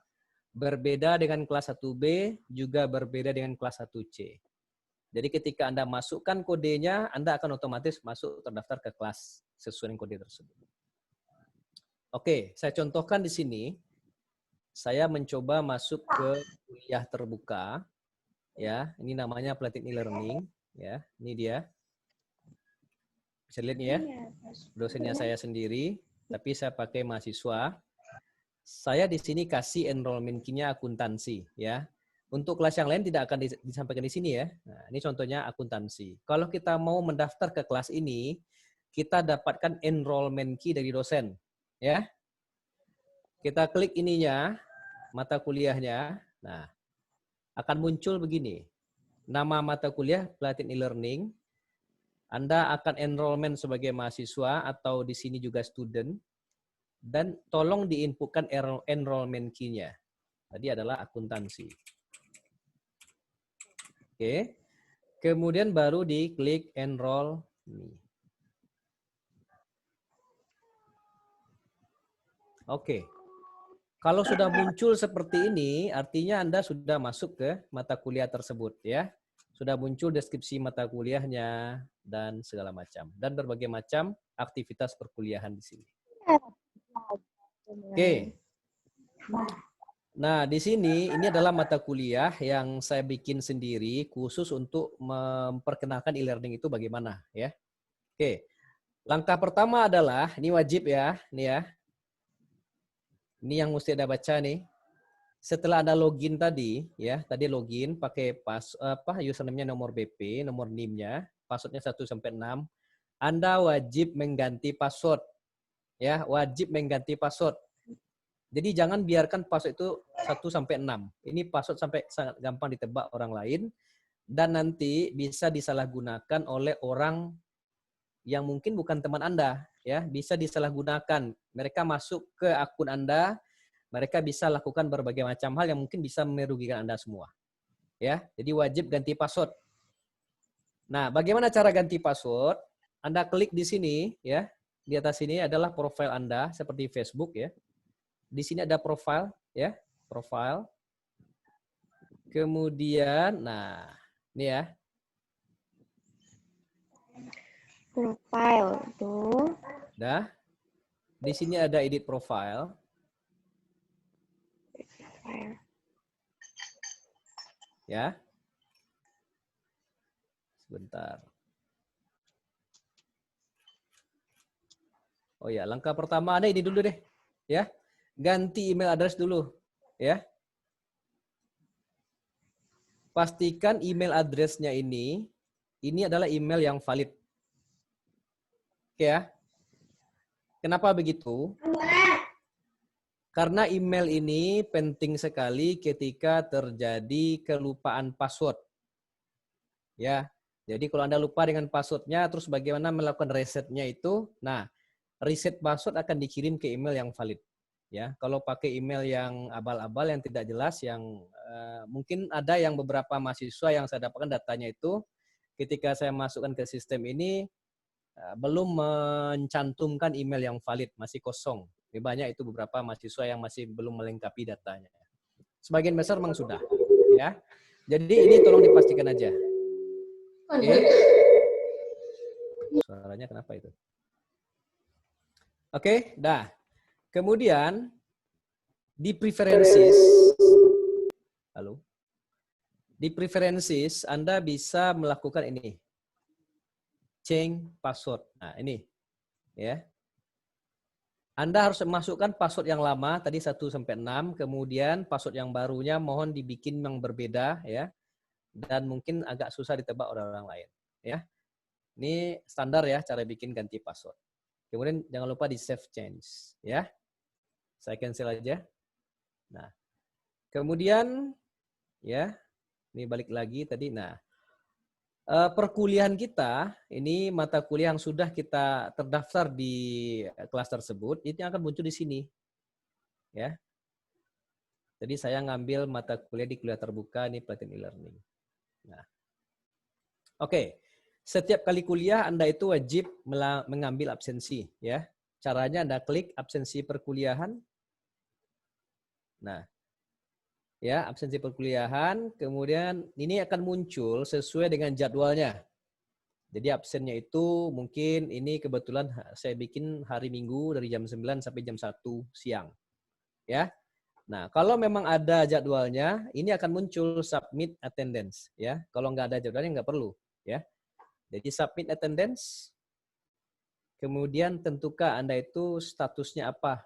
berbeda dengan kelas 1B, juga berbeda dengan kelas 1C. Jadi ketika Anda masukkan kodenya, Anda akan otomatis masuk terdaftar ke kelas sesuai dengan kode tersebut. Oke, saya contohkan di sini. Saya mencoba masuk ke kuliah terbuka. Ya, ini namanya Plated e-learning, ya. Ini dia. Bisa lihat nih ya. Dosennya saya sendiri, tapi saya pakai mahasiswa. Saya di sini kasih enrollment key-nya akuntansi, ya. Untuk kelas yang lain tidak akan disampaikan di sini ya. Nah, ini contohnya akuntansi. Kalau kita mau mendaftar ke kelas ini, kita dapatkan enrollment key dari dosen, ya. Kita klik ininya, mata kuliahnya. Nah, akan muncul begini. Nama mata kuliah Plated e-learning. Anda akan enrollment sebagai mahasiswa atau di sini juga student. Dan tolong diinputkan enrollment key-nya. Tadi adalah akuntansi. Oke. Kemudian baru diklik enroll. Oke. Kalau sudah muncul seperti ini, artinya Anda sudah masuk ke mata kuliah tersebut ya. Sudah muncul deskripsi mata kuliahnya dan segala macam. Dan berbagai macam aktivitas perkuliahan di sini. Oke. Nah, di sini ini adalah mata kuliah yang saya bikin sendiri khusus untuk memperkenalkan e-learning itu bagaimana ya. Oke. Langkah pertama adalah ini wajib ya, ini ya. Ini yang mesti Anda baca nih. Setelah Anda login tadi, ya, tadi login pakai username-nya nomor BP, nomor NIM-nya, password-nya 1 sampai 6. Anda wajib mengganti password. Ya, wajib mengganti password. Jadi jangan biarkan password itu 1 sampai 6. Ini password sampai sangat gampang ditebak orang lain dan nanti bisa disalahgunakan oleh orang yang mungkin bukan teman Anda, ya, bisa disalahgunakan. Mereka masuk ke akun Anda, mereka bisa lakukan berbagai macam hal yang mungkin bisa merugikan Anda semua. Ya, jadi wajib ganti password. Nah, bagaimana cara ganti password? Anda klik di sini, ya. Di atas sini adalah profil Anda seperti Facebook, ya. Di sini ada profil, ya, profil. Kemudian, nah, ini ya. Profile tuh. Dah. Di sini ada edit profile. Ya. Sebentar. Oh ya, langkah pertama Anda ini dulu deh. Ya. Ganti email address dulu, ya. Pastikan email address-nya ini adalah email yang valid. Oke ya. Kenapa begitu? Karena email ini penting sekali ketika terjadi kelupaan password. Ya. Jadi kalau Anda lupa dengan passwordnya, terus bagaimana melakukan resetnya itu? Nah, reset password akan dikirim ke email yang valid. Ya, kalau pakai email yang abal-abal yang tidak jelas, yang mungkin ada yang beberapa mahasiswa yang saya dapatkan datanya itu, ketika saya masukkan ke sistem ini belum mencantumkan email yang valid, masih kosong. Lebih banyak itu beberapa mahasiswa yang masih belum melengkapi datanya. Sebagian besar memang sudah, ya. Jadi ini tolong dipastikan aja. Oke. Suaranya kenapa itu? Oke, dah. Kemudian di preferences, halo, di preferences Anda bisa melakukan ini, change password. Nah ini, ya. Anda harus masukkan password yang lama tadi 1 sampai 6, kemudian password yang barunya mohon dibikin yang berbeda ya. Dan mungkin agak susah ditebak orang-orang lain ya. Ini standar ya cara bikin ganti password. Kemudian jangan lupa di save change ya. Saya cancel aja. Nah, kemudian ya, ini balik lagi tadi. Nah, perkuliahan kita, ini mata kuliah yang sudah kita terdaftar di kelas tersebut, itu akan muncul di sini. Ya. Jadi saya ngambil mata kuliah di kuliah terbuka, ini pelatihan e-learning. Nah. Oke, setiap kali kuliah Anda itu wajib mengambil absensi. Ya. Caranya Anda klik absensi perkuliahan. Nah, ya, absensi perkuliahan, kemudian ini akan muncul sesuai dengan jadwalnya. Jadi absennya itu mungkin ini kebetulan saya bikin hari Minggu dari jam 9 sampai jam 1 siang. Ya. Nah, kalau memang ada jadwalnya, ini akan muncul submit attendance. Ya. Kalau nggak ada jadwalnya nggak perlu. Ya. Jadi submit attendance, kemudian tentukan Anda itu statusnya apa.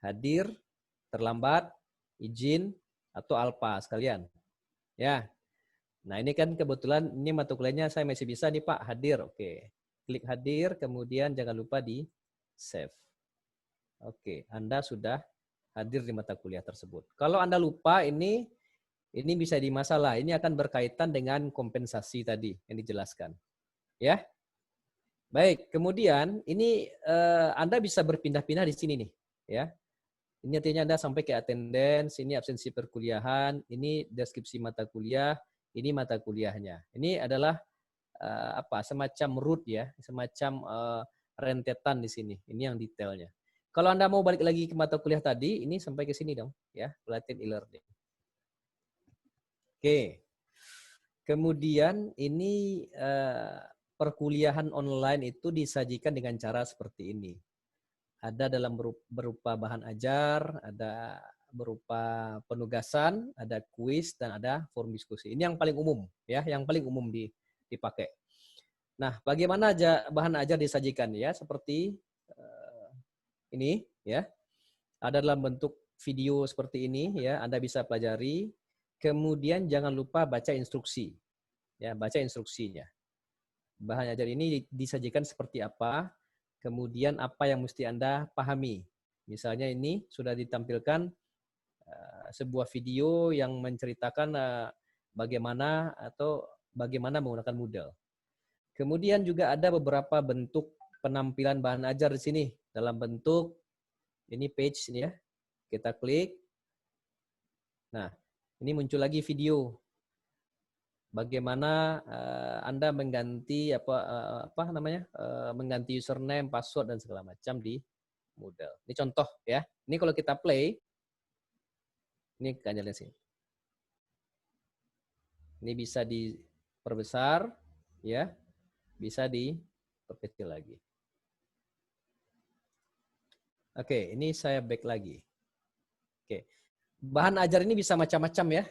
Hadir, terlambat, izin, atau alpha sekalian. Ya. Nah, ini kan kebetulan ini mata kuliahnya saya masih bisa nih Pak, hadir. Oke. Klik hadir, kemudian jangan lupa di save. Oke, Anda sudah hadir di mata kuliah tersebut. Kalau Anda lupa ini bisa di masalah. Ini akan berkaitan dengan kompensasi tadi yang dijelaskan. Ya. Baik, kemudian ini Anda bisa berpindah-pindah di sini nih, ya. Ini artinya Anda sampai ke attendance, ini absensi perkuliahan, ini deskripsi mata kuliah, ini mata kuliahnya. Ini adalah semacam root ya, semacam rentetan di sini. Ini yang detailnya. Kalau Anda mau balik lagi ke mata kuliah tadi, ini sampai ke sini dong, ya, pelatihan e-learning. Oke. Kemudian ini perkuliahan online itu disajikan dengan cara seperti ini. Ada dalam berupa bahan ajar, ada berupa penugasan, ada kuis, dan ada forum diskusi. Ini yang paling umum, ya, yang paling umum dipakai. Nah, bagaimana bahan ajar disajikan ya? Seperti ini, ya. Ada dalam bentuk video seperti ini, ya. Anda bisa pelajari. Kemudian jangan lupa baca instruksi, ya, baca instruksinya. Bahan ajar ini disajikan seperti apa? Kemudian apa yang mesti Anda pahami. Misalnya ini sudah ditampilkan sebuah video yang menceritakan bagaimana menggunakan Moodle. Kemudian juga ada beberapa bentuk penampilan bahan ajar di sini. Dalam bentuk, ini page ini ya. Kita klik. Nah, ini muncul lagi video. Bagaimana Anda mengganti mengganti username, password dan segala macam di Moodle. Ini contoh ya. Ini kalau kita play, ini kanjalnya sini. Ini bisa diperbesar, ya, bisa diperkecil lagi. Oke, ini saya back lagi. Oke, bahan ajar ini bisa macam-macam ya.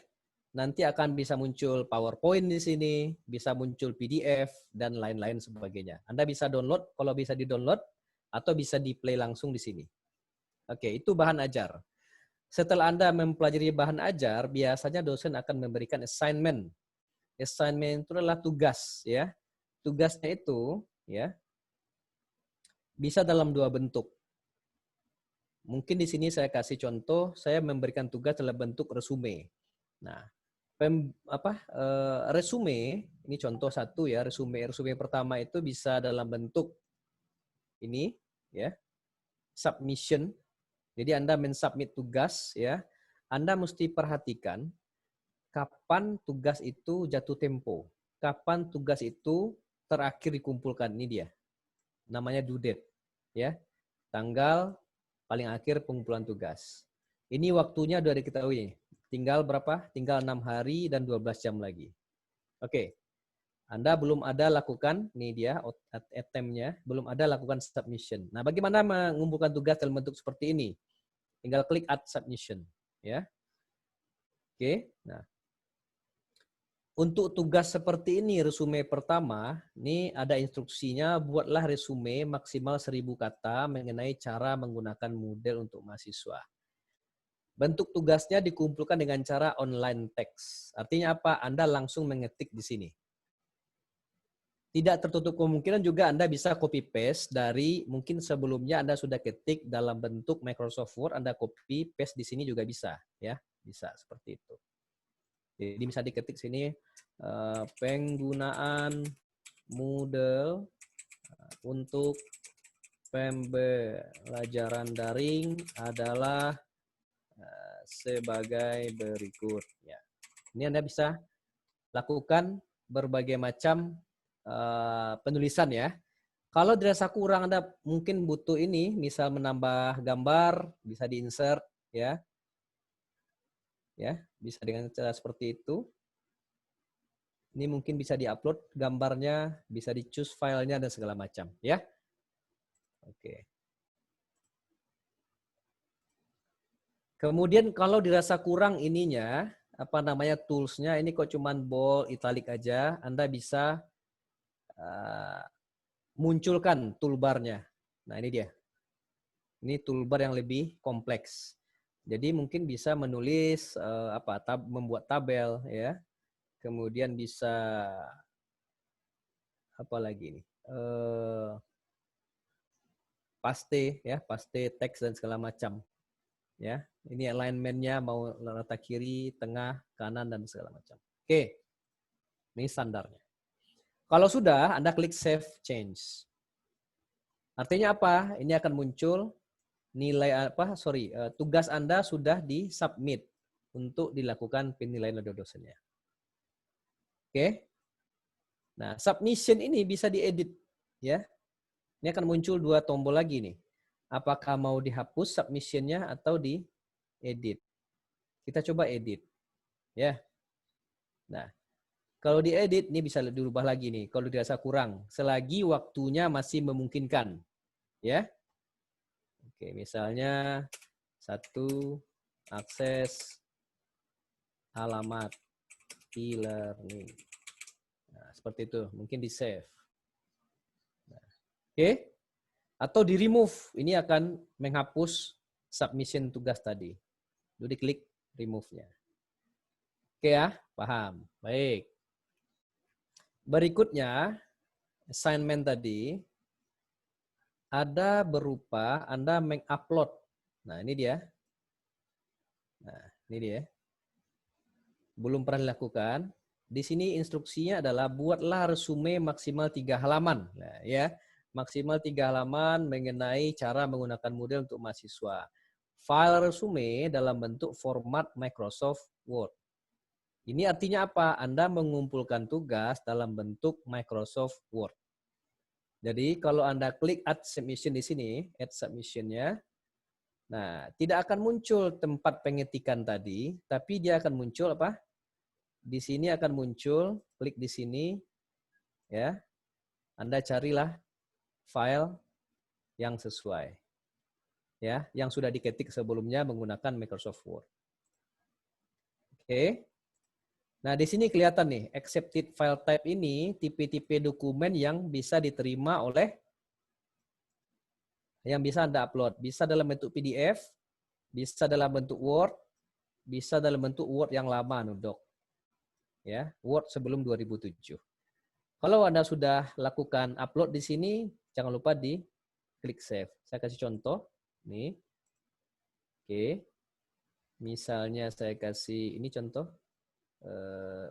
Nanti akan bisa muncul PowerPoint di sini, bisa muncul PDF, dan lain-lain sebagainya. Anda bisa download, kalau bisa di-download, atau bisa di-play langsung di sini. Oke, itu bahan ajar. Setelah Anda mempelajari bahan ajar, biasanya dosen akan memberikan assignment. Assignment itu adalah tugas, ya. Tugasnya itu, ya, bisa dalam dua bentuk. Mungkin di sini saya kasih contoh, saya memberikan tugas dalam bentuk resume. Nah, resume, ini contoh satu ya, resume pertama itu bisa dalam bentuk ini, ya, submission. Jadi Anda mensubmit tugas, ya, Anda mesti perhatikan kapan tugas itu jatuh tempo, kapan tugas itu terakhir dikumpulkan. Ini dia, namanya due date, ya, tanggal paling akhir pengumpulan tugas. Ini waktunya sudah diketahui. Tinggal berapa? Tinggal 6 hari dan 12 jam lagi. Oke. Anda belum ada lakukan, nih dia attempt-nya, belum ada lakukan submission. Nah, bagaimana mengumpulkan tugas dalam bentuk seperti ini? Tinggal klik add submission, ya. Oke, nah. Untuk tugas seperti ini, resume pertama, ini ada instruksinya, buatlah resume maksimal 1000 kata mengenai cara menggunakan Moodle untuk mahasiswa. Bentuk tugasnya dikumpulkan dengan cara online text. Artinya apa? Anda langsung mengetik di sini. Tidak tertutup kemungkinan juga Anda bisa copy paste dari mungkin sebelumnya Anda sudah ketik dalam bentuk Microsoft Word, Anda copy paste di sini juga bisa, ya, bisa seperti itu. Jadi bisa diketik sini penggunaan Moodle untuk pembelajaran daring adalah sebagai berikut. Ya. Ini Anda bisa lakukan berbagai macam penulisan ya. Kalau dirasa kurang Anda mungkin butuh ini, misal menambah gambar, bisa di-insert ya. Ya, bisa dengan cara seperti itu. Ini mungkin bisa di-upload gambarnya, bisa di-choose filenya dan segala macam ya. Oke. Kemudian kalau dirasa kurang ininya, apa namanya toolsnya, ini kok cuman bold, italic aja, Anda bisa munculkan toolbarnya. Nah ini dia. Ini toolbar yang lebih kompleks. Jadi mungkin bisa menulis membuat tabel ya. Kemudian bisa apa lagi nih? Paste ya, paste teks dan segala macam. Ya, ini alignment-nya mau letak kiri, tengah, kanan dan segala macam. Oke. Ini standarnya. Kalau sudah, Anda klik save change. Artinya apa? Ini akan muncul nilai tugas Anda sudah di-submit untuk dilakukan penilaian oleh dosennya. Oke. Nah, submission ini bisa diedit ya. Ini akan muncul 2 tombol lagi nih. Apakah mau dihapus submission-nya atau diedit? Kita coba edit. Ya. Nah, kalau diedit ini bisa dirubah lagi nih kalau dirasa kurang selagi waktunya masih memungkinkan. Ya. Oke, misalnya 1 akses alamat e-learning. Nah, seperti itu, mungkin di-save. Nah, oke. Atau di-remove, ini akan menghapus submission tugas tadi. Lalu diklik remove-nya. Oke ya, paham. Baik. Berikutnya, assignment tadi ada berupa Anda mengupload. Nah, ini dia. Nah, ini dia. Belum pernah dilakukan. Di sini instruksinya adalah buatlah resume maksimal 3 halaman. Nah, ya, maksimal 3 halaman mengenai cara menggunakan Moodle untuk mahasiswa. File resume dalam bentuk format Microsoft Word. Ini artinya apa? Anda mengumpulkan tugas dalam bentuk Microsoft Word. Jadi kalau Anda klik add submission di sini, add submission-nya, nah tidak akan muncul tempat pengetikan tadi, tapi dia akan muncul apa? Di sini akan muncul, klik di sini, ya. Anda carilah file yang sesuai, ya, yang sudah diketik sebelumnya menggunakan Microsoft Word. Oke. Nah, di sini kelihatan nih, accepted file type ini tipe-tipe dokumen yang bisa diterima oleh, yang bisa Anda upload. Bisa dalam bentuk PDF, bisa dalam bentuk Word, bisa dalam bentuk Word yang lama, Doc. Ya, Word sebelum 2007. Kalau Anda sudah lakukan upload di sini, jangan lupa di klik save. Saya kasih contoh. Nih. Oke. Misalnya saya kasih, ini contoh.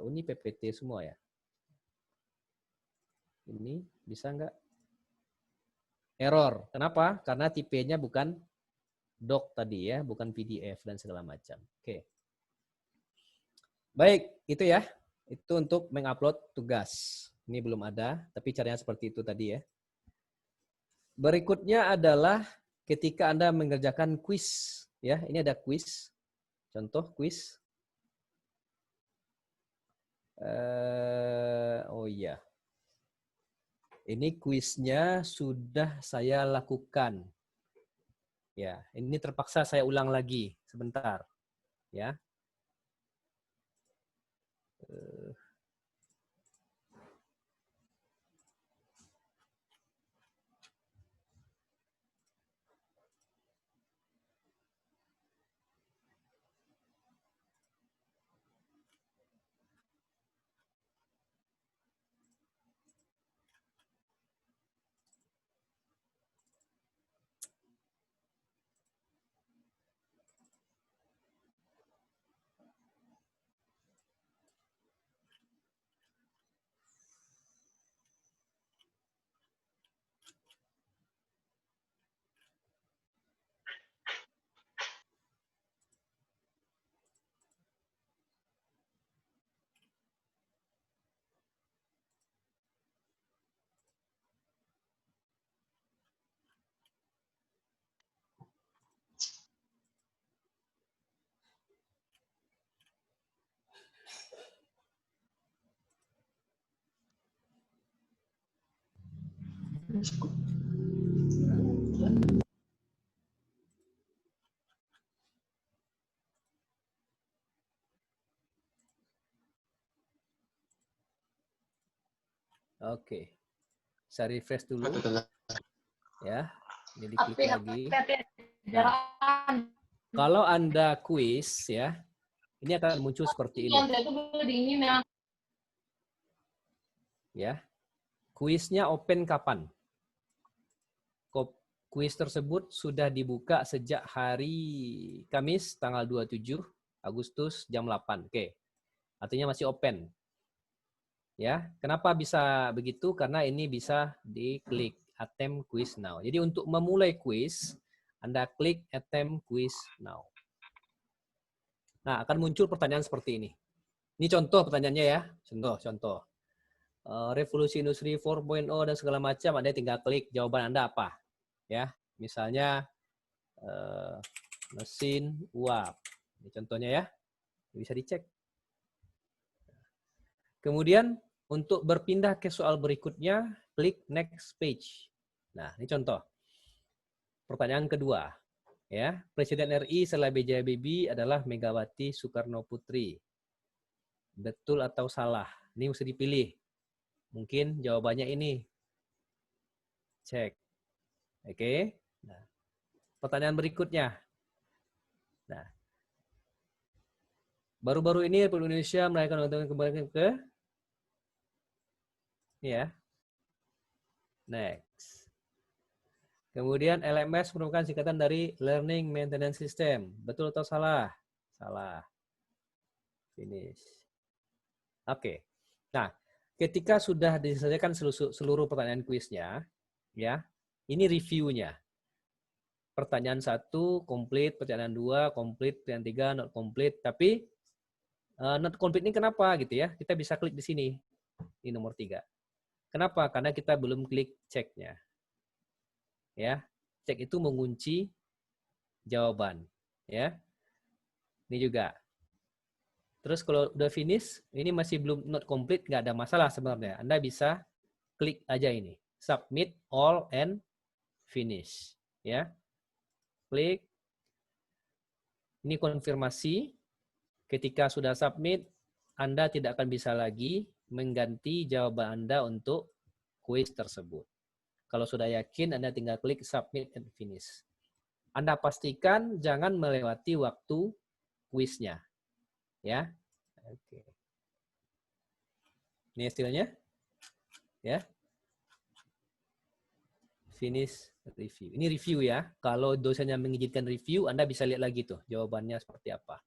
Ini PPT semua ya. Ini bisa nggak? Error. Kenapa? Karena tipenya bukan doc tadi ya, bukan PDF dan segala macam. Oke. Baik, itu ya. Itu untuk mengupload tugas. Ini belum ada, tapi caranya seperti itu tadi ya. Berikutnya adalah ketika Anda mengerjakan quiz. Ya, ini ada quiz. Contoh quiz. Oh iya, Ini kuisnya sudah saya lakukan. Ya, ini terpaksa saya ulang lagi sebentar. Ya. Oke. Saya refresh dulu. Ya, ini diklik lagi. Nah, kalau Anda kuis ya, ini akan muncul seperti ini. Ya. Kuisnya open kapan? Kuis tersebut sudah dibuka sejak hari Kamis tanggal 27 Agustus jam 8. Oke. Artinya masih open. Ya, kenapa bisa begitu? Karena ini bisa diklik attempt quiz now. Jadi untuk memulai quiz, Anda klik attempt quiz now. Nah, akan muncul pertanyaan seperti ini. Ini contoh pertanyaannya ya. Contoh. Revolusi industri 4.0 dan segala macam, Anda tinggal klik jawaban Anda apa. Ya, misalnya mesin uap. Ini contohnya ya. Bisa dicek. Kemudian untuk berpindah ke soal berikutnya, klik next page. Nah, ini contoh. Pertanyaan kedua. Ya, Presiden RI setelah B.J. Habibie adalah Megawati Soekarno Putri. Betul atau salah? Ini mesti dipilih. Mungkin jawabannya ini. Cek. Oke. Nah, pertanyaan berikutnya. Nah, baru-baru ini Republik Indonesia merayakan ulang tahun kemerdekaan ke ya. Next. Kemudian LMS merupakan singkatan dari Learning Maintenance System. Betul atau salah? Salah. Finish. Oke. Nah, ketika sudah diselesaikan seluruh pertanyaan kuisnya, ya, ini reviewnya. Pertanyaan 1 komplit, pertanyaan 2 komplit, pertanyaan 3 not komplit. Tapi not complete ini kenapa gitu ya? Kita bisa klik di sini. Ini nomor 3. Kenapa? Karena kita belum klik ceknya. Ya, cek itu mengunci jawaban. Ya, ini juga. Terus kalau udah finish, ini masih belum not complete, nggak ada masalah sebenarnya. Anda bisa klik aja ini, submit all and finish. Ya, klik. Ini konfirmasi. Ketika sudah submit, Anda tidak akan bisa lagi mengganti jawaban Anda untuk kuis tersebut. Kalau sudah yakin, Anda tinggal klik submit and finish. Anda pastikan jangan melewati waktu kuisnya. Ya. Oke. Ini hasilnya. Ya. Finish review. Ini review ya. Kalau dosennya mengizinkan review, Anda bisa lihat lagi tuh jawabannya seperti apa.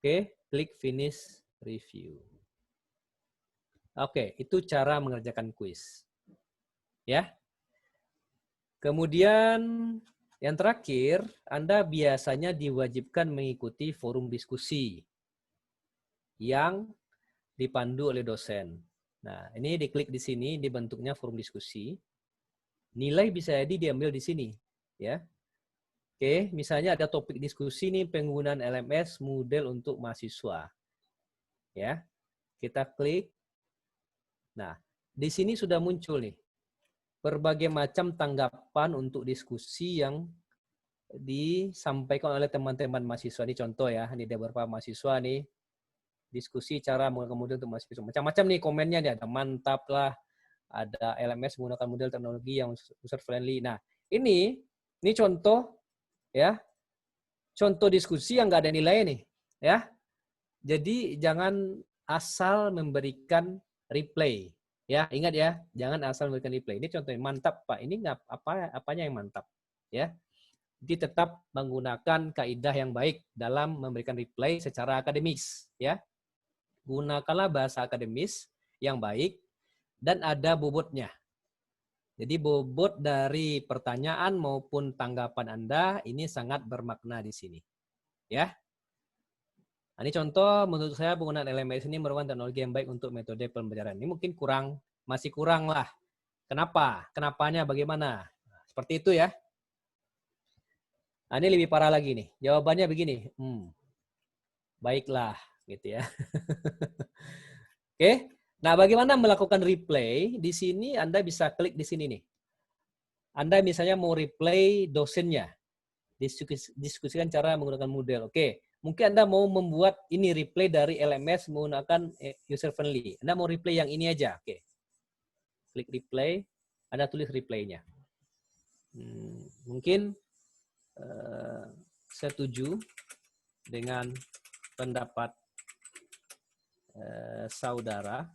Oke, klik finish review. Oke, itu cara mengerjakan kuis. Ya. Kemudian yang terakhir, Anda biasanya diwajibkan mengikuti forum diskusi yang dipandu oleh dosen. Nah, ini diklik di sini, dibentuknya forum diskusi. Nilai bisa jadi diambil di sini, ya. Oke, misalnya ada topik diskusi nih, penggunaan LMS model untuk mahasiswa. Ya. Kita klik. Nah, di sini sudah muncul nih, berbagai macam tanggapan untuk diskusi yang disampaikan oleh teman-teman mahasiswa. Ini contoh ya, ini ada beberapa mahasiswa nih, diskusi cara menggunakan model untuk mahasiswa. Macam-macam nih komennya nih, ada mantap lah, ada LMS menggunakan model teknologi yang user friendly. Nah, ini contoh ya, contoh diskusi yang nggak ada nilai nih, ya. Jadi jangan asal memberikan replay, ya. Ingat ya, jangan asal memberikan replay. Ini contohnya mantap Pak. Ini nggak apanya yang mantap, ya. Jadi tetap menggunakan kaidah yang baik dalam memberikan replay secara akademis, ya. Gunakanlah bahasa akademis yang baik dan ada bobotnya. Jadi bobot dari pertanyaan maupun tanggapan Anda ini sangat bermakna di sini, ya. Nah, ini contoh menurut saya penggunaan LMS ini merupakan teknologi yang baik untuk metode pembelajaran. Ini mungkin masih kurang lah. Kenapa? Kenapanya bagaimana? Nah, seperti itu ya. Nah, ini lebih parah lagi nih. Jawabannya begini. Baiklah, gitu ya. Oke. Nah, bagaimana melakukan replay? Di sini Anda bisa klik di sini nih. Anda misalnya mau replay dosennya. Diskusikan cara menggunakan model. Oke. Mungkin Anda mau membuat ini replay dari LMS menggunakan user friendly. Anda mau replay yang ini aja. Oke. Klik replay. Anda tulis replaynya. Mungkin setuju dengan pendapat saudara.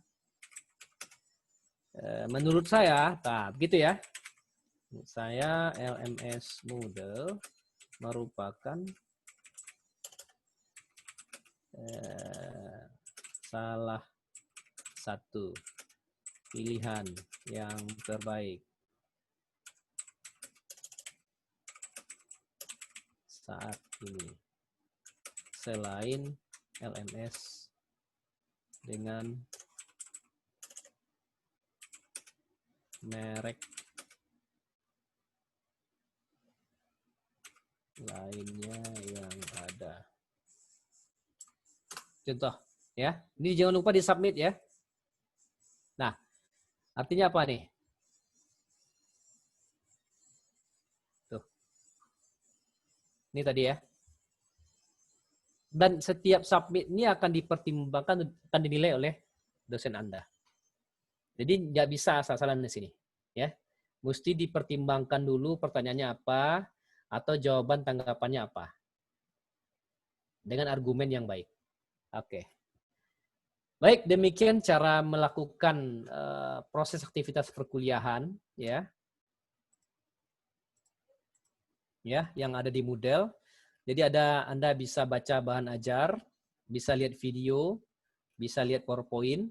Menurut saya, begitu ya. Saya LMS model merupakan salah satu pilihan yang terbaik saat ini selain LMS dengan merek lainnya yang ada. Contoh ya. Ini jangan lupa di-submit ya. Nah, artinya apa nih? Ini tadi ya. Dan setiap submit ini akan dipertimbangkan, akan dinilai oleh dosen Anda. Jadi nggak bisa asal-asalan di sini, ya. Mesti dipertimbangkan dulu pertanyaannya apa atau jawaban tanggapannya apa. Dengan argumen yang baik. Oke. Baik, demikian cara melakukan proses aktivitas perkuliahan, ya. Ya, yang ada di Moodle. Jadi Anda bisa baca bahan ajar, bisa lihat video, bisa lihat PowerPoint,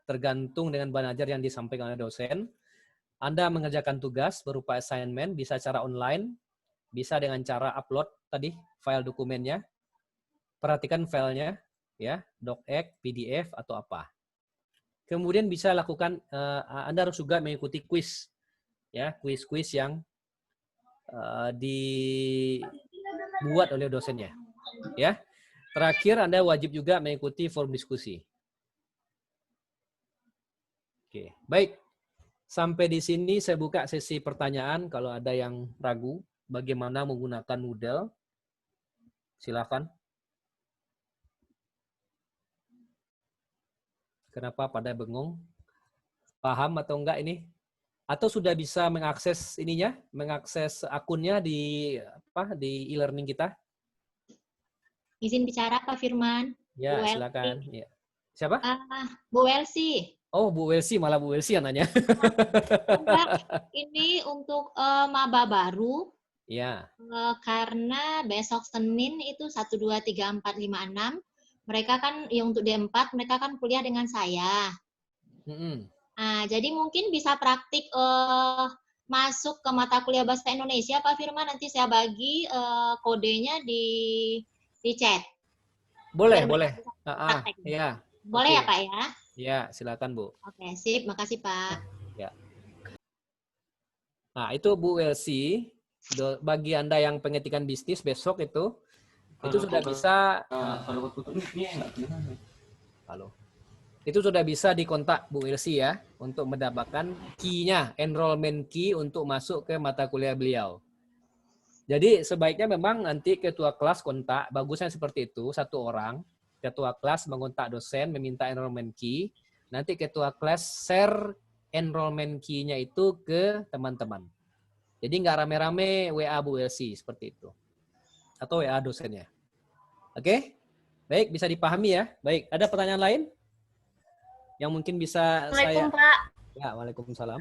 tergantung dengan bahan ajar yang disampaikan oleh dosen. Anda mengerjakan tugas berupa assignment, bisa cara online, bisa dengan cara upload tadi file dokumennya. Perhatikan filenya, ya, docx, PDF atau apa. Kemudian bisa lakukan, Anda harus juga mengikuti quiz, ya, quiz-quiz yang dibuat oleh dosennya, ya. Terakhir Anda wajib juga mengikuti forum diskusi. Oke, baik. Sampai di sini saya buka sesi pertanyaan. Kalau ada yang ragu bagaimana menggunakan Moodle, silakan. Kenapa pada bengong? Paham atau enggak ini? Atau sudah bisa mengakses ininya, mengakses akunnya di e-learning kita? Izin bicara Pak Firman. Ya, silakan. Ya. Siapa? Bu Welsi. Oh, Bu Welsi, malah Bu Welsi yang nanya. Ini untuk maba baru. Ya. Karena besok Senin itu 1, 2, 3, 4, 5, 6. Mereka kan, yang untuk D4, mereka kan kuliah dengan saya. Nah, jadi mungkin bisa praktik masuk ke mata kuliah bahasa Indonesia, Pak Firman. Nanti saya bagi kodenya di chat. Boleh, boleh. Ya. Boleh ya, Pak ya? Ya, silakan Bu. Oke, sip. Makasih, Pak. Ya. Nah, itu Bu Welsi. Bagi Anda yang pengetikan bisnis besok itu sudah bisa. Halo. itu sudah bisa dikontak Bu Ilsi ya untuk mendapatkan key-nya, enrollment key untuk masuk ke mata kuliah beliau. Jadi sebaiknya memang nanti ketua kelas kontak, bagusnya seperti itu, satu orang, ketua kelas mengontak dosen, meminta enrollment key, nanti ketua kelas share enrollment key-nya itu ke teman-teman. Jadi nggak rame-rame WA Bu Elsi, seperti itu. Atau WA dosennya. Oke? Baik, bisa dipahami ya. Baik, ada pertanyaan lain? Yang mungkin bisa Assalamualaikum, saya... Pak. Ya, waalaikumsalam.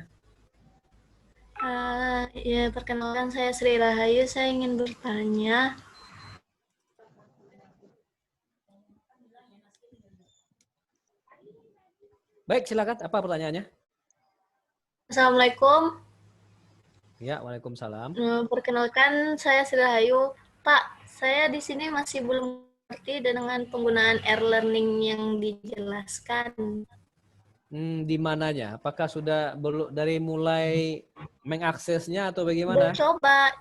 Ya, perkenalkan saya Sri Rahayu. Saya ingin bertanya. Baik, silakan. Apa pertanyaannya? Assalamualaikum. Ya, waalaikumsalam. Perkenalkan saya Sri Rahayu. Pak, saya di sini masih belum mengerti dengan penggunaan e-learning yang dijelaskan. Di mananya? Apakah sudah dari mulai mengaksesnya atau bagaimana? Coba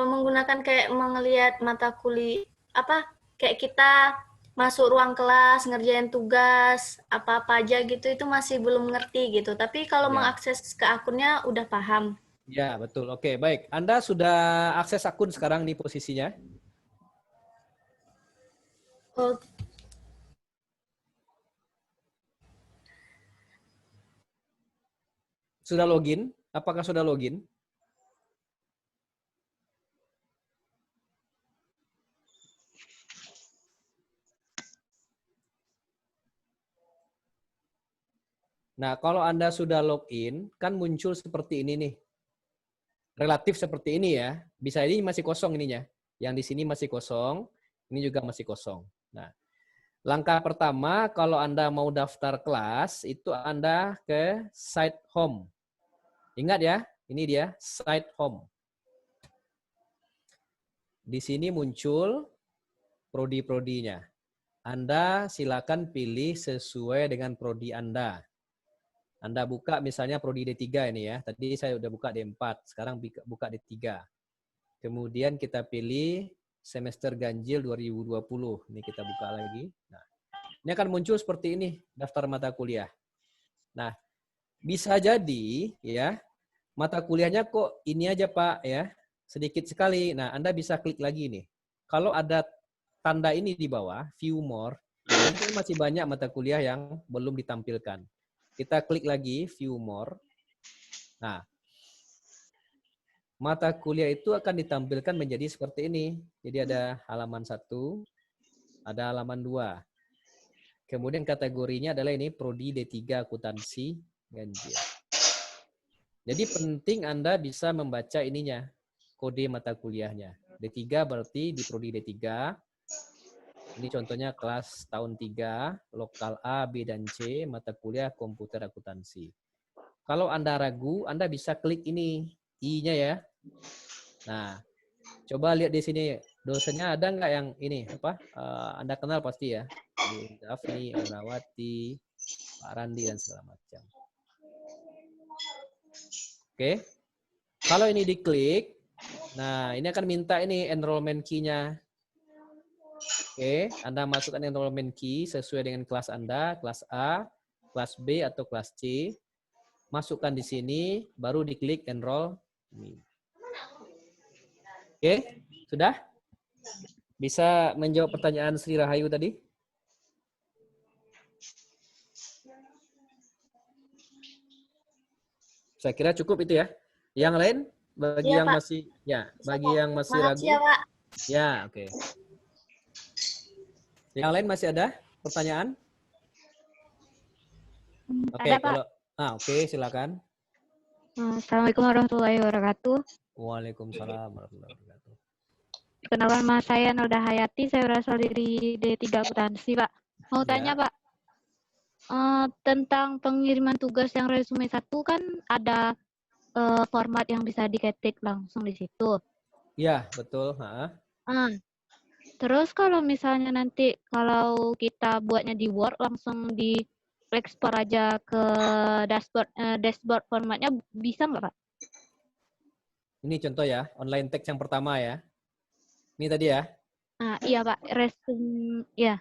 menggunakan kayak melihat mata kuliah kayak kita masuk ruang kelas ngerjain tugas apa-apa aja gitu, itu masih belum ngerti gitu. Tapi kalau mengakses ke akunnya udah paham. Ya, betul. Oke, baik. Anda sudah akses akun sekarang nih posisinya? Oh. Sudah login? Apakah sudah login? Nah, kalau Anda sudah login, kan muncul seperti ini nih. Relatif seperti ini ya. Bisa ini masih kosong ininya. Yang di sini masih kosong, ini juga masih kosong. Nah, langkah pertama kalau Anda mau daftar kelas, itu Anda ke site home. Ingat ya, ini dia site home. Di sini muncul prodi-prodinya. Anda silakan pilih sesuai dengan prodi Anda. Anda buka misalnya prodi D3 ini ya. Tadi saya udah buka D4, sekarang buka D3. Kemudian kita pilih semester ganjil 2020. Ini kita buka lagi. Nah, ini akan muncul seperti ini daftar mata kuliah. Nah, bisa jadi ya mata kuliahnya kok ini aja Pak ya, sedikit sekali. Nah, Anda bisa klik lagi nih. Kalau ada tanda ini di bawah, view more, ini masih banyak mata kuliah yang belum ditampilkan. Kita klik lagi view more. Nah, mata kuliah itu akan ditampilkan menjadi seperti ini. Jadi ada halaman 1, ada halaman 2. Kemudian kategorinya adalah ini prodi D3 akuntansi ganjil. Jadi penting Anda bisa membaca ininya, kode mata kuliahnya. D3 berarti di prodi D3. Ini contohnya kelas tahun 3, lokal A, B, dan C, mata kuliah komputer akuntansi. Kalau Anda ragu, Anda bisa klik ini, I-nya ya. Nah, coba lihat di sini, dosennya ada nggak yang ini, Anda kenal pasti ya. Bu Daphni, Amrawati, Pak Randi, dan segala macam. Oke. Kalau ini diklik, nah ini akan minta ini enrollment key-nya. Oke, Anda masukkan enrollment key sesuai dengan kelas Anda, kelas A, kelas B, atau kelas C. Masukkan di sini, baru diklik enroll. Oke, sudah? Bisa menjawab pertanyaan Sri Rahayu tadi? Saya kira cukup itu ya. Yang lain bagi Iya, yang Pak. masih bagi Pak. yang masih Maaf ragu. ya, Pak. Ya, oke. Yang lain masih ada pertanyaan? Oke, Ada, Pak. kalau oke, silakan. Assalamualaikum warahmatullahi wabarakatuh. Waalaikumsalam warahmatullahi wabarakatuh. Perkenalkan, nama saya Nalda Hayati, saya berasal dari D3 Akuntansi, Pak. Mau tanya, Pak, tentang pengiriman tugas yang resume 1 kan ada format yang bisa diketik langsung di situ. Ya, betul. Terus kalau misalnya nanti kalau kita buatnya di Word langsung di ekspor aja ke dashboard formatnya bisa nggak, Pak? Ini contoh ya, online text yang pertama ya. Ini tadi ya. Iya, Pak. Resume, ya.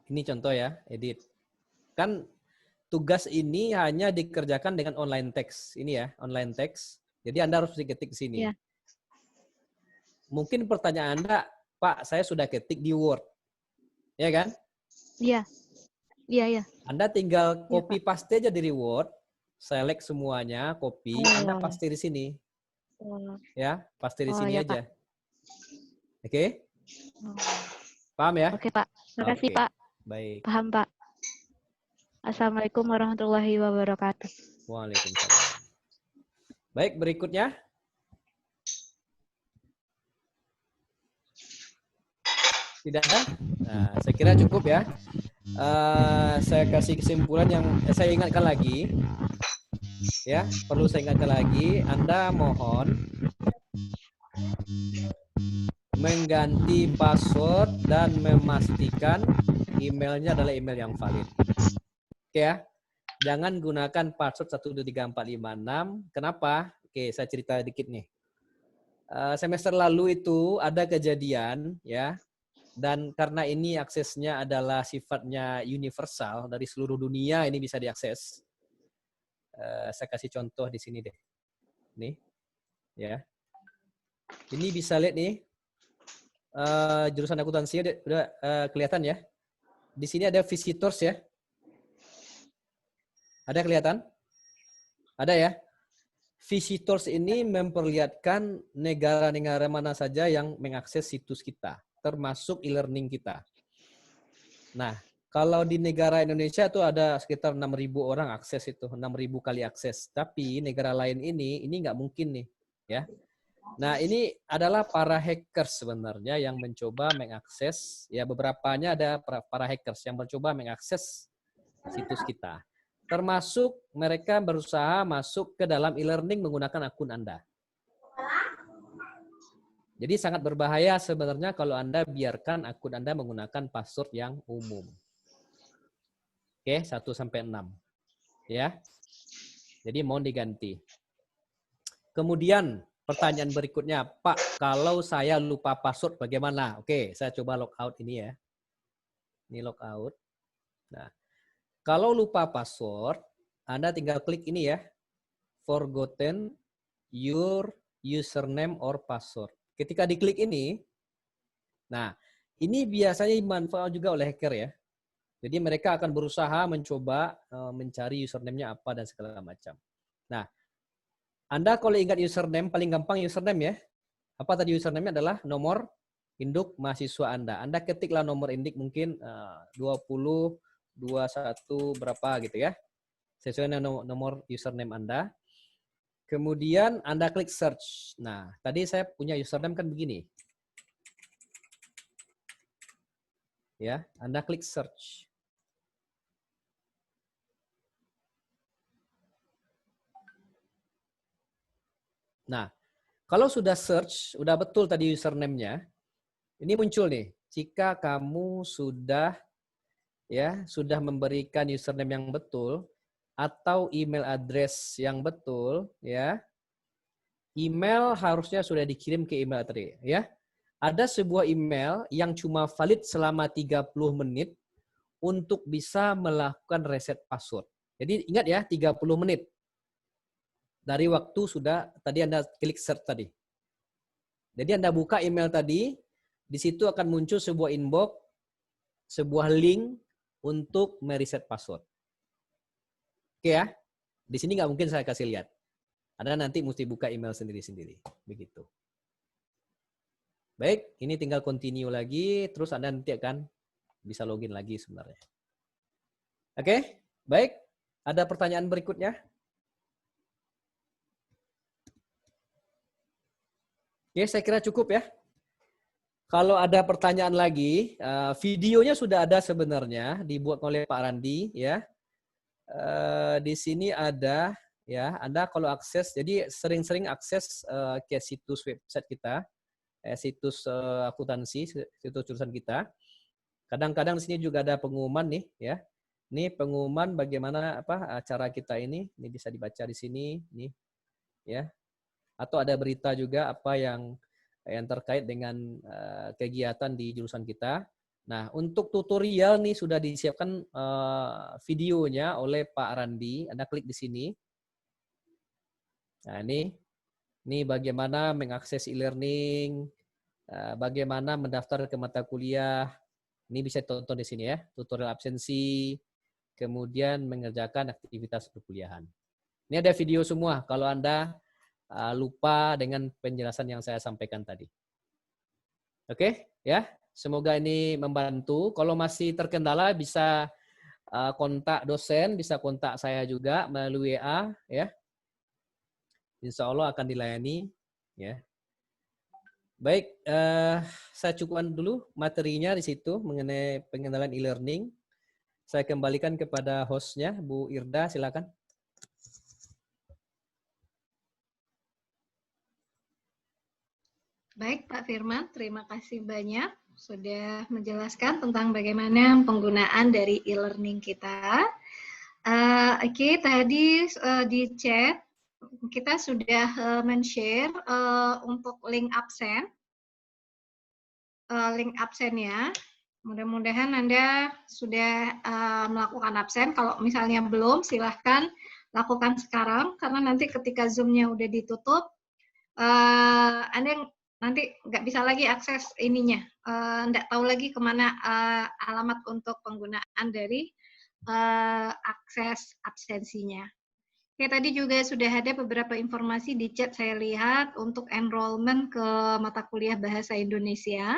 Ini contoh ya, edit. Kan tugas ini hanya dikerjakan dengan online text. Ini ya, online text. Jadi Anda harus ketik sini. Iya. Mungkin pertanyaan Anda, Pak, saya sudah ketik di Word. Ya kan? Iya. Iya, iya. Anda tinggal copy paste aja dari Word, select semuanya, copy, Anda paste di sini. Ya, paste di sini ya, aja. Pak. Oke? Paham ya? Oke, Pak. Terima kasih, Pak. Baik. Paham, Pak. Assalamualaikum warahmatullahi wabarakatuh. Waalaikumsalam. Baik, berikutnya. Tidak ada? Nah, saya kira cukup ya. Saya kasih kesimpulan yang saya ingatkan lagi. Ya, perlu saya ingatkan lagi. Anda mohon mengganti password dan memastikan emailnya adalah email yang valid. Oke ya. Jangan gunakan password 123456. Kenapa? Oke, saya cerita dikit nih. Semester lalu itu ada kejadian ya. Dan karena ini aksesnya adalah sifatnya universal, dari seluruh dunia ini bisa diakses. Saya kasih contoh di sini deh. Nih, ya. Ini bisa lihat nih, jurusan akuntansi udah kelihatan ya. Di sini ada visitors ya. Ada kelihatan? Ada ya. Visitors ini memperlihatkan negara-negara mana saja yang mengakses situs kita, termasuk e-learning kita. Nah, kalau di negara Indonesia itu ada sekitar 6.000 orang akses itu, 6.000 kali akses. Tapi negara lain ini nggak mungkin nih, ya. Nah, ini adalah para hackers sebenarnya yang mencoba mengakses, ya beberapanya ada para hackers yang mencoba mengakses situs kita. Termasuk mereka berusaha masuk ke dalam e-learning menggunakan akun Anda. Jadi sangat berbahaya sebenarnya kalau Anda biarkan akun Anda menggunakan password yang umum. Oke, 1 sampai 6. Ya. Jadi mohon diganti. Kemudian pertanyaan berikutnya, Pak, kalau saya lupa password bagaimana? Oke, saya coba logout ini ya. Ini logout. Nah, kalau lupa password, Anda tinggal klik ini ya. Forgotten your username or password. Ketika diklik ini, nah ini biasanya dimanfaatkan juga oleh hacker ya. Jadi mereka akan berusaha mencoba mencari username-nya apa dan segala macam. Nah, Anda kalau ingat username, paling gampang username ya. Apa tadi username-nya adalah nomor induk mahasiswa Anda. Anda ketiklah nomor induk mungkin 20, 21 berapa gitu ya. Sesuai dengan nomor username Anda. Kemudian Anda klik search. Nah, tadi saya punya username kan begini. Ya, Anda klik search. Nah, kalau sudah search, udah betul tadi username-nya, ini muncul nih. Jika kamu sudah memberikan username yang betul atau email address yang betul, ya, email harusnya sudah dikirim ke email tadi, ya. Ada sebuah email yang cuma valid selama 30 menit untuk bisa melakukan reset password. Jadi ingat ya, 30 menit. Dari waktu sudah tadi Anda klik search tadi. Jadi Anda buka email tadi, di situ akan muncul sebuah inbox, sebuah link untuk mereset password. Oke ya, di sini nggak mungkin saya kasih lihat. Anda nanti mesti buka email sendiri-sendiri. Begitu. Baik, ini tinggal continue lagi, terus Anda nanti akan bisa login lagi sebenarnya. Oke, baik. Ada pertanyaan berikutnya? Oke, saya kira cukup ya. Kalau ada pertanyaan lagi, videonya sudah ada sebenarnya, dibuat oleh Pak Randi ya. Di sini ada ya, Anda kalau akses, jadi sering-sering akses ke situs website kita, situs akuntansi, situs jurusan kita. Kadang-kadang di sini juga ada pengumuman nih ya. Ini pengumuman bagaimana acara kita ini bisa dibaca di sini nih ya. Atau ada berita juga apa yang terkait dengan kegiatan di jurusan kita. Nah, untuk tutorial nih sudah disiapkan videonya oleh Pak Randi. Anda klik di sini. Nah, ini bagaimana mengakses e-learning, bagaimana mendaftar ke mata kuliah. Ini bisa tonton di sini ya, tutorial absensi, kemudian mengerjakan aktivitas perkuliahan. Ini ada video semua kalau Anda lupa dengan penjelasan yang saya sampaikan tadi. Oke, ya. Semoga ini membantu. Kalau masih terkendala bisa kontak dosen, bisa kontak saya juga melalui WA, ya. Insya Allah akan dilayani, ya. Baik, saya cukupkan dulu materinya di situ mengenai pengenalan e-learning. Saya kembalikan kepada hostnya, Bu Irda, silakan. Baik, Pak Firman, terima kasih banyak sudah menjelaskan tentang bagaimana penggunaan dari e-learning kita. Oke, tadi di chat kita sudah men-share untuk link absen. Link absennya. Mudah-mudahan Anda sudah melakukan absen. Kalau misalnya belum, silahkan lakukan sekarang, karena nanti ketika Zoom-nya udah ditutup, Anda nanti nggak bisa lagi akses ininya, nggak tahu lagi kemana alamat untuk penggunaan dari akses absensinya. Oke, tadi juga sudah ada beberapa informasi di chat saya lihat untuk enrollment ke mata kuliah Bahasa Indonesia.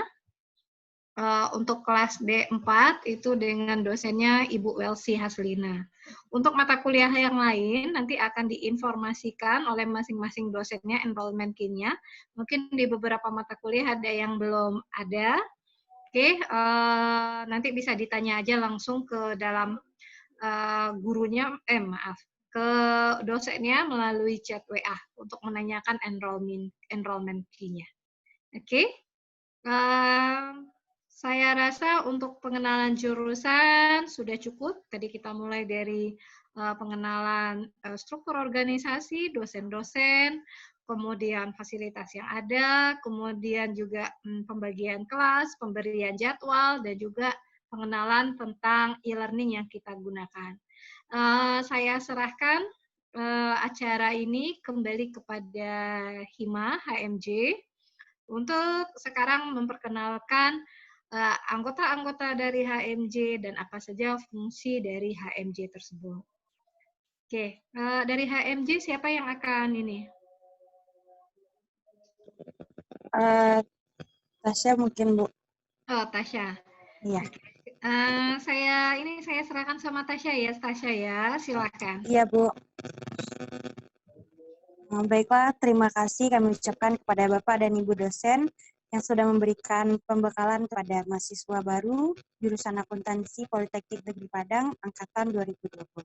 Untuk kelas D4 itu dengan dosennya Ibu Welsi Haslina. Untuk mata kuliah yang lain nanti akan diinformasikan oleh masing-masing dosennya enrollment key-nya. Mungkin di beberapa mata kuliah ada yang belum ada. Oke, nanti bisa ditanya aja langsung ke dalam gurunya, ke dosennya melalui chat WA untuk menanyakan enrollment key-nya. Oke. Saya rasa untuk pengenalan jurusan sudah cukup. Tadi kita mulai dari pengenalan struktur organisasi, dosen-dosen, kemudian fasilitas yang ada, kemudian juga pembagian kelas, pemberian jadwal, dan juga pengenalan tentang e-learning yang kita gunakan. Saya serahkan acara ini kembali kepada Hima, HMJ, untuk sekarang memperkenalkan anggota-anggota dari HMJ dan apa saja fungsi dari HMJ tersebut. Oke, dari HMJ siapa yang akan ini? Tasya mungkin, Bu. Oh, Tasya. Iya. Saya serahkan sama Tasya ya, silakan. Iya, Bu. Baiklah, terima kasih kami ucapkan kepada Bapak dan Ibu dosen yang sudah memberikan pembekalan kepada mahasiswa baru jurusan akuntansi Politeknik Negeri Padang angkatan 2020.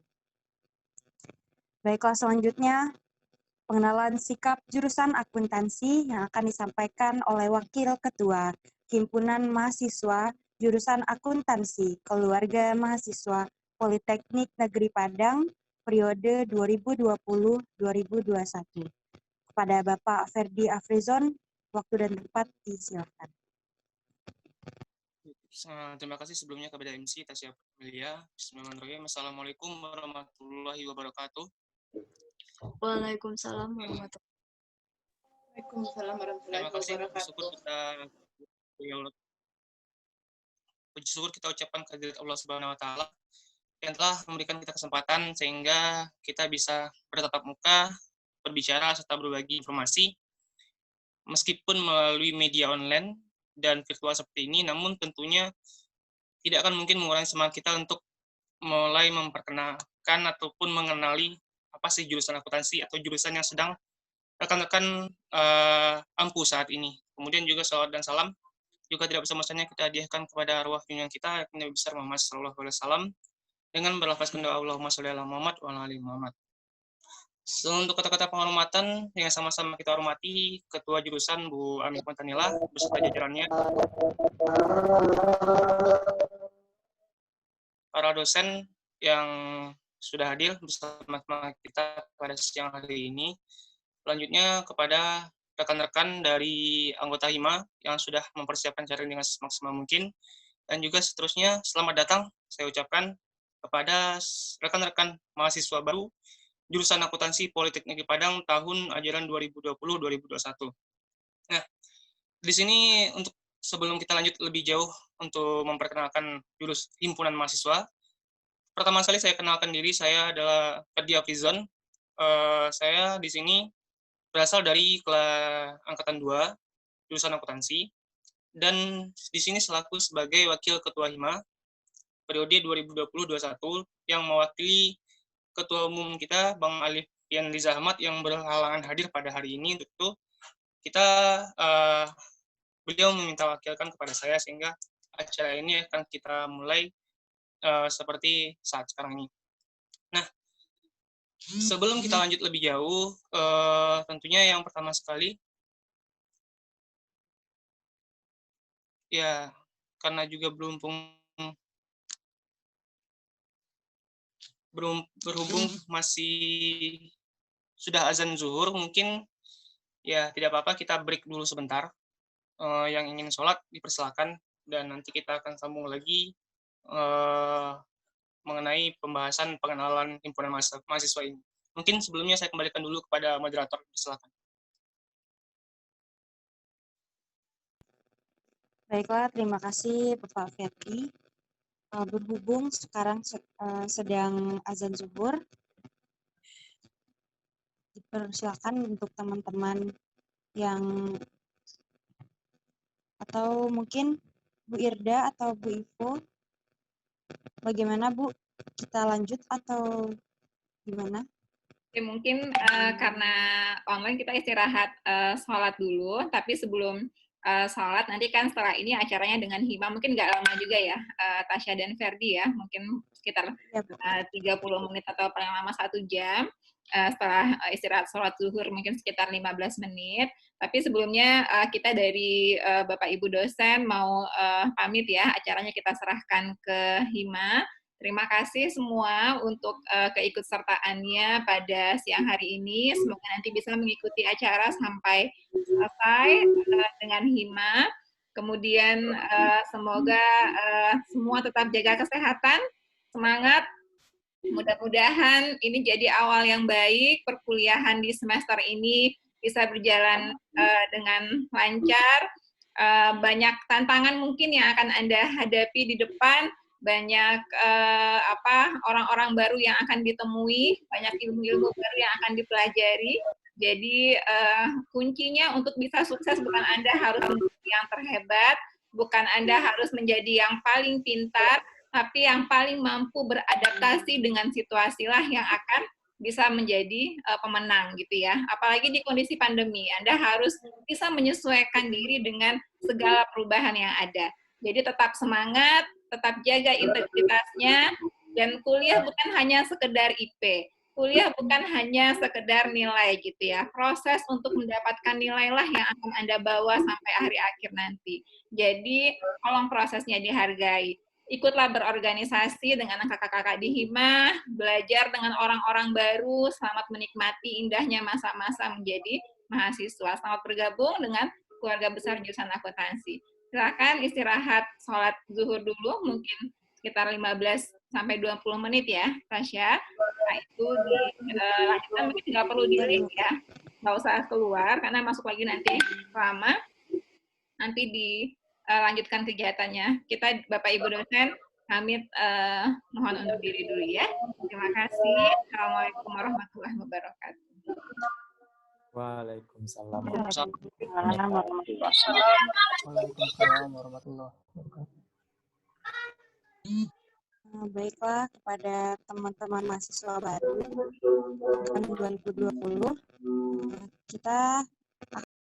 Baiklah, selanjutnya pengenalan sikap jurusan akuntansi yang akan disampaikan oleh Wakil Ketua Himpunan Mahasiswa Jurusan Akuntansi Keluarga Mahasiswa Politeknik Negeri Padang periode 2020-2021. Kepada Bapak Ferdi Afrizon, waktu dan tempat disilakan. Terima kasih sebelumnya kepada MC Tasya Aprilia. Bismillahirrahmanirrahim. Assalamualaikum warahmatullahi wabarakatuh. Waalaikumsalam warahmatullahi wabarakatuh. Terima kasih. Puji syukur kita ucapkan kehadirat Allah Subhanahu wa taala yang telah memberikan kita kesempatan sehingga kita bisa bertatap muka, berbicara serta berbagi informasi meskipun melalui media online dan virtual seperti ini, namun tentunya tidak akan mungkin mengurangi semangat kita untuk mulai memperkenalkan ataupun mengenali apa sih jurusan akuntansi atau jurusan yang sedang rekan-rekan ampuh saat ini. Kemudian juga salawat dan salam juga tidak bisa-masanya kita hadiahkan kepada arwah junjungan kita yang Nabi besar Muhammad SAW dengan berlafazkan doa Allahumma sholli ala Muhammad wa ala ali Muhammad. Untuk kata-kata penghormatan yang sama-sama kita hormati Ketua Jurusan Bu Ami Montanila beserta jajarannya, para dosen yang sudah hadir bersama kita pada siang hari ini. Selanjutnya kepada rekan-rekan dari anggota HIMA yang sudah mempersiapkan acara dengan semaksimal mungkin, Dan juga seterusnya, selamat datang saya ucapkan kepada rekan-rekan mahasiswa baru jurusan Akuntansi Politeknik Negeri Padang tahun ajaran 2020-2021. Nah, di sini untuk sebelum kita lanjut lebih jauh untuk memperkenalkan jurus himpunan mahasiswa, pertama sekali saya kenalkan diri, saya adalah Ferdi Afrizon. Saya di sini berasal dari angkatan 2, jurusan akuntansi, dan di sini selaku sebagai wakil ketua HIMA periode 2020-2021 yang mewakili ketua umum kita, Bang Alfian Riza Ahmad, yang berhalangan hadir pada hari ini. Untuk itu, beliau meminta wakilkan kepada saya, sehingga acara ini akan kita mulai seperti saat sekarang ini. Nah, sebelum kita lanjut lebih jauh, tentunya yang pertama sekali, ya karena juga berhubung masih sudah azan zuhur, mungkin ya tidak apa-apa kita break dulu sebentar. Yang ingin sholat dipersilakan, dan nanti kita akan sambung lagi mengenai pembahasan pengenalan himpunan mahasiswa ini. Mungkin sebelumnya saya kembalikan dulu kepada moderator, silakan. Baiklah, terima kasih Bapak Ferdi. Berhubung sekarang sedang azan zuhur, dipersilakan untuk teman-teman yang atau mungkin Bu Irda atau Bu Ivo, bagaimana Bu? Kita lanjut atau gimana? Oke, mungkin karena online kita istirahat sholat dulu, tapi sebelum sholat, nanti kan setelah ini acaranya dengan HIMA, mungkin nggak lama juga ya, Tasya dan Ferdi ya, mungkin sekitar 30 menit atau paling lama 1 jam, setelah istirahat sholat zuhur mungkin sekitar 15 menit, tapi sebelumnya kita dari Bapak Ibu dosen mau pamit ya, acaranya kita serahkan ke HIMA. Terima kasih semua untuk keikutsertaannya pada siang hari ini. Semoga nanti bisa mengikuti acara sampai selesai dengan HIMA. Kemudian semoga semua tetap jaga kesehatan, semangat. Mudah-mudahan ini jadi awal yang baik, perkuliahan di semester ini bisa berjalan dengan lancar. Banyak tantangan mungkin yang akan Anda hadapi di depan, banyak orang-orang baru yang akan ditemui, banyak ilmu-ilmu baru yang akan dipelajari. Jadi kuncinya untuk bisa sukses bukan Anda harus menjadi yang terhebat, bukan Anda harus menjadi yang paling pintar, tapi yang paling mampu beradaptasi dengan situasi lah yang akan bisa menjadi pemenang gitu ya. Apalagi di kondisi pandemi, Anda harus bisa menyesuaikan diri dengan segala perubahan yang ada. Jadi tetap semangat, tetap jaga integritasnya, dan kuliah bukan hanya sekedar IP. Kuliah bukan hanya sekedar nilai gitu ya. Proses untuk mendapatkan nilai lah yang akan Anda bawa sampai hari akhir nanti. Jadi tolong prosesnya dihargai. Ikutlah berorganisasi dengan kakak-kakak di HIMA, belajar dengan orang-orang baru, selamat menikmati indahnya masa-masa menjadi mahasiswa. Selamat bergabung dengan keluarga besar jurusan akuntansi. Silakan istirahat sholat zuhur dulu, mungkin sekitar 15 sampai 20 menit ya, Tasya. Nah, itu dilanjutkan, mungkin nggak perlu di-link ya, nggak usah keluar, karena masuk lagi nanti lama. Nanti dilanjutkan kegiatannya. Kita, Bapak Ibu dosen, pamit mohon undur diri dulu ya. Terima kasih. Assalamualaikum warahmatullahi wabarakatuh. Waalaikumsalam. Waalaikumsalam warahmatullahi wabarakatuh. Baiklah, kepada teman-teman mahasiswa baru tahun 2020, kita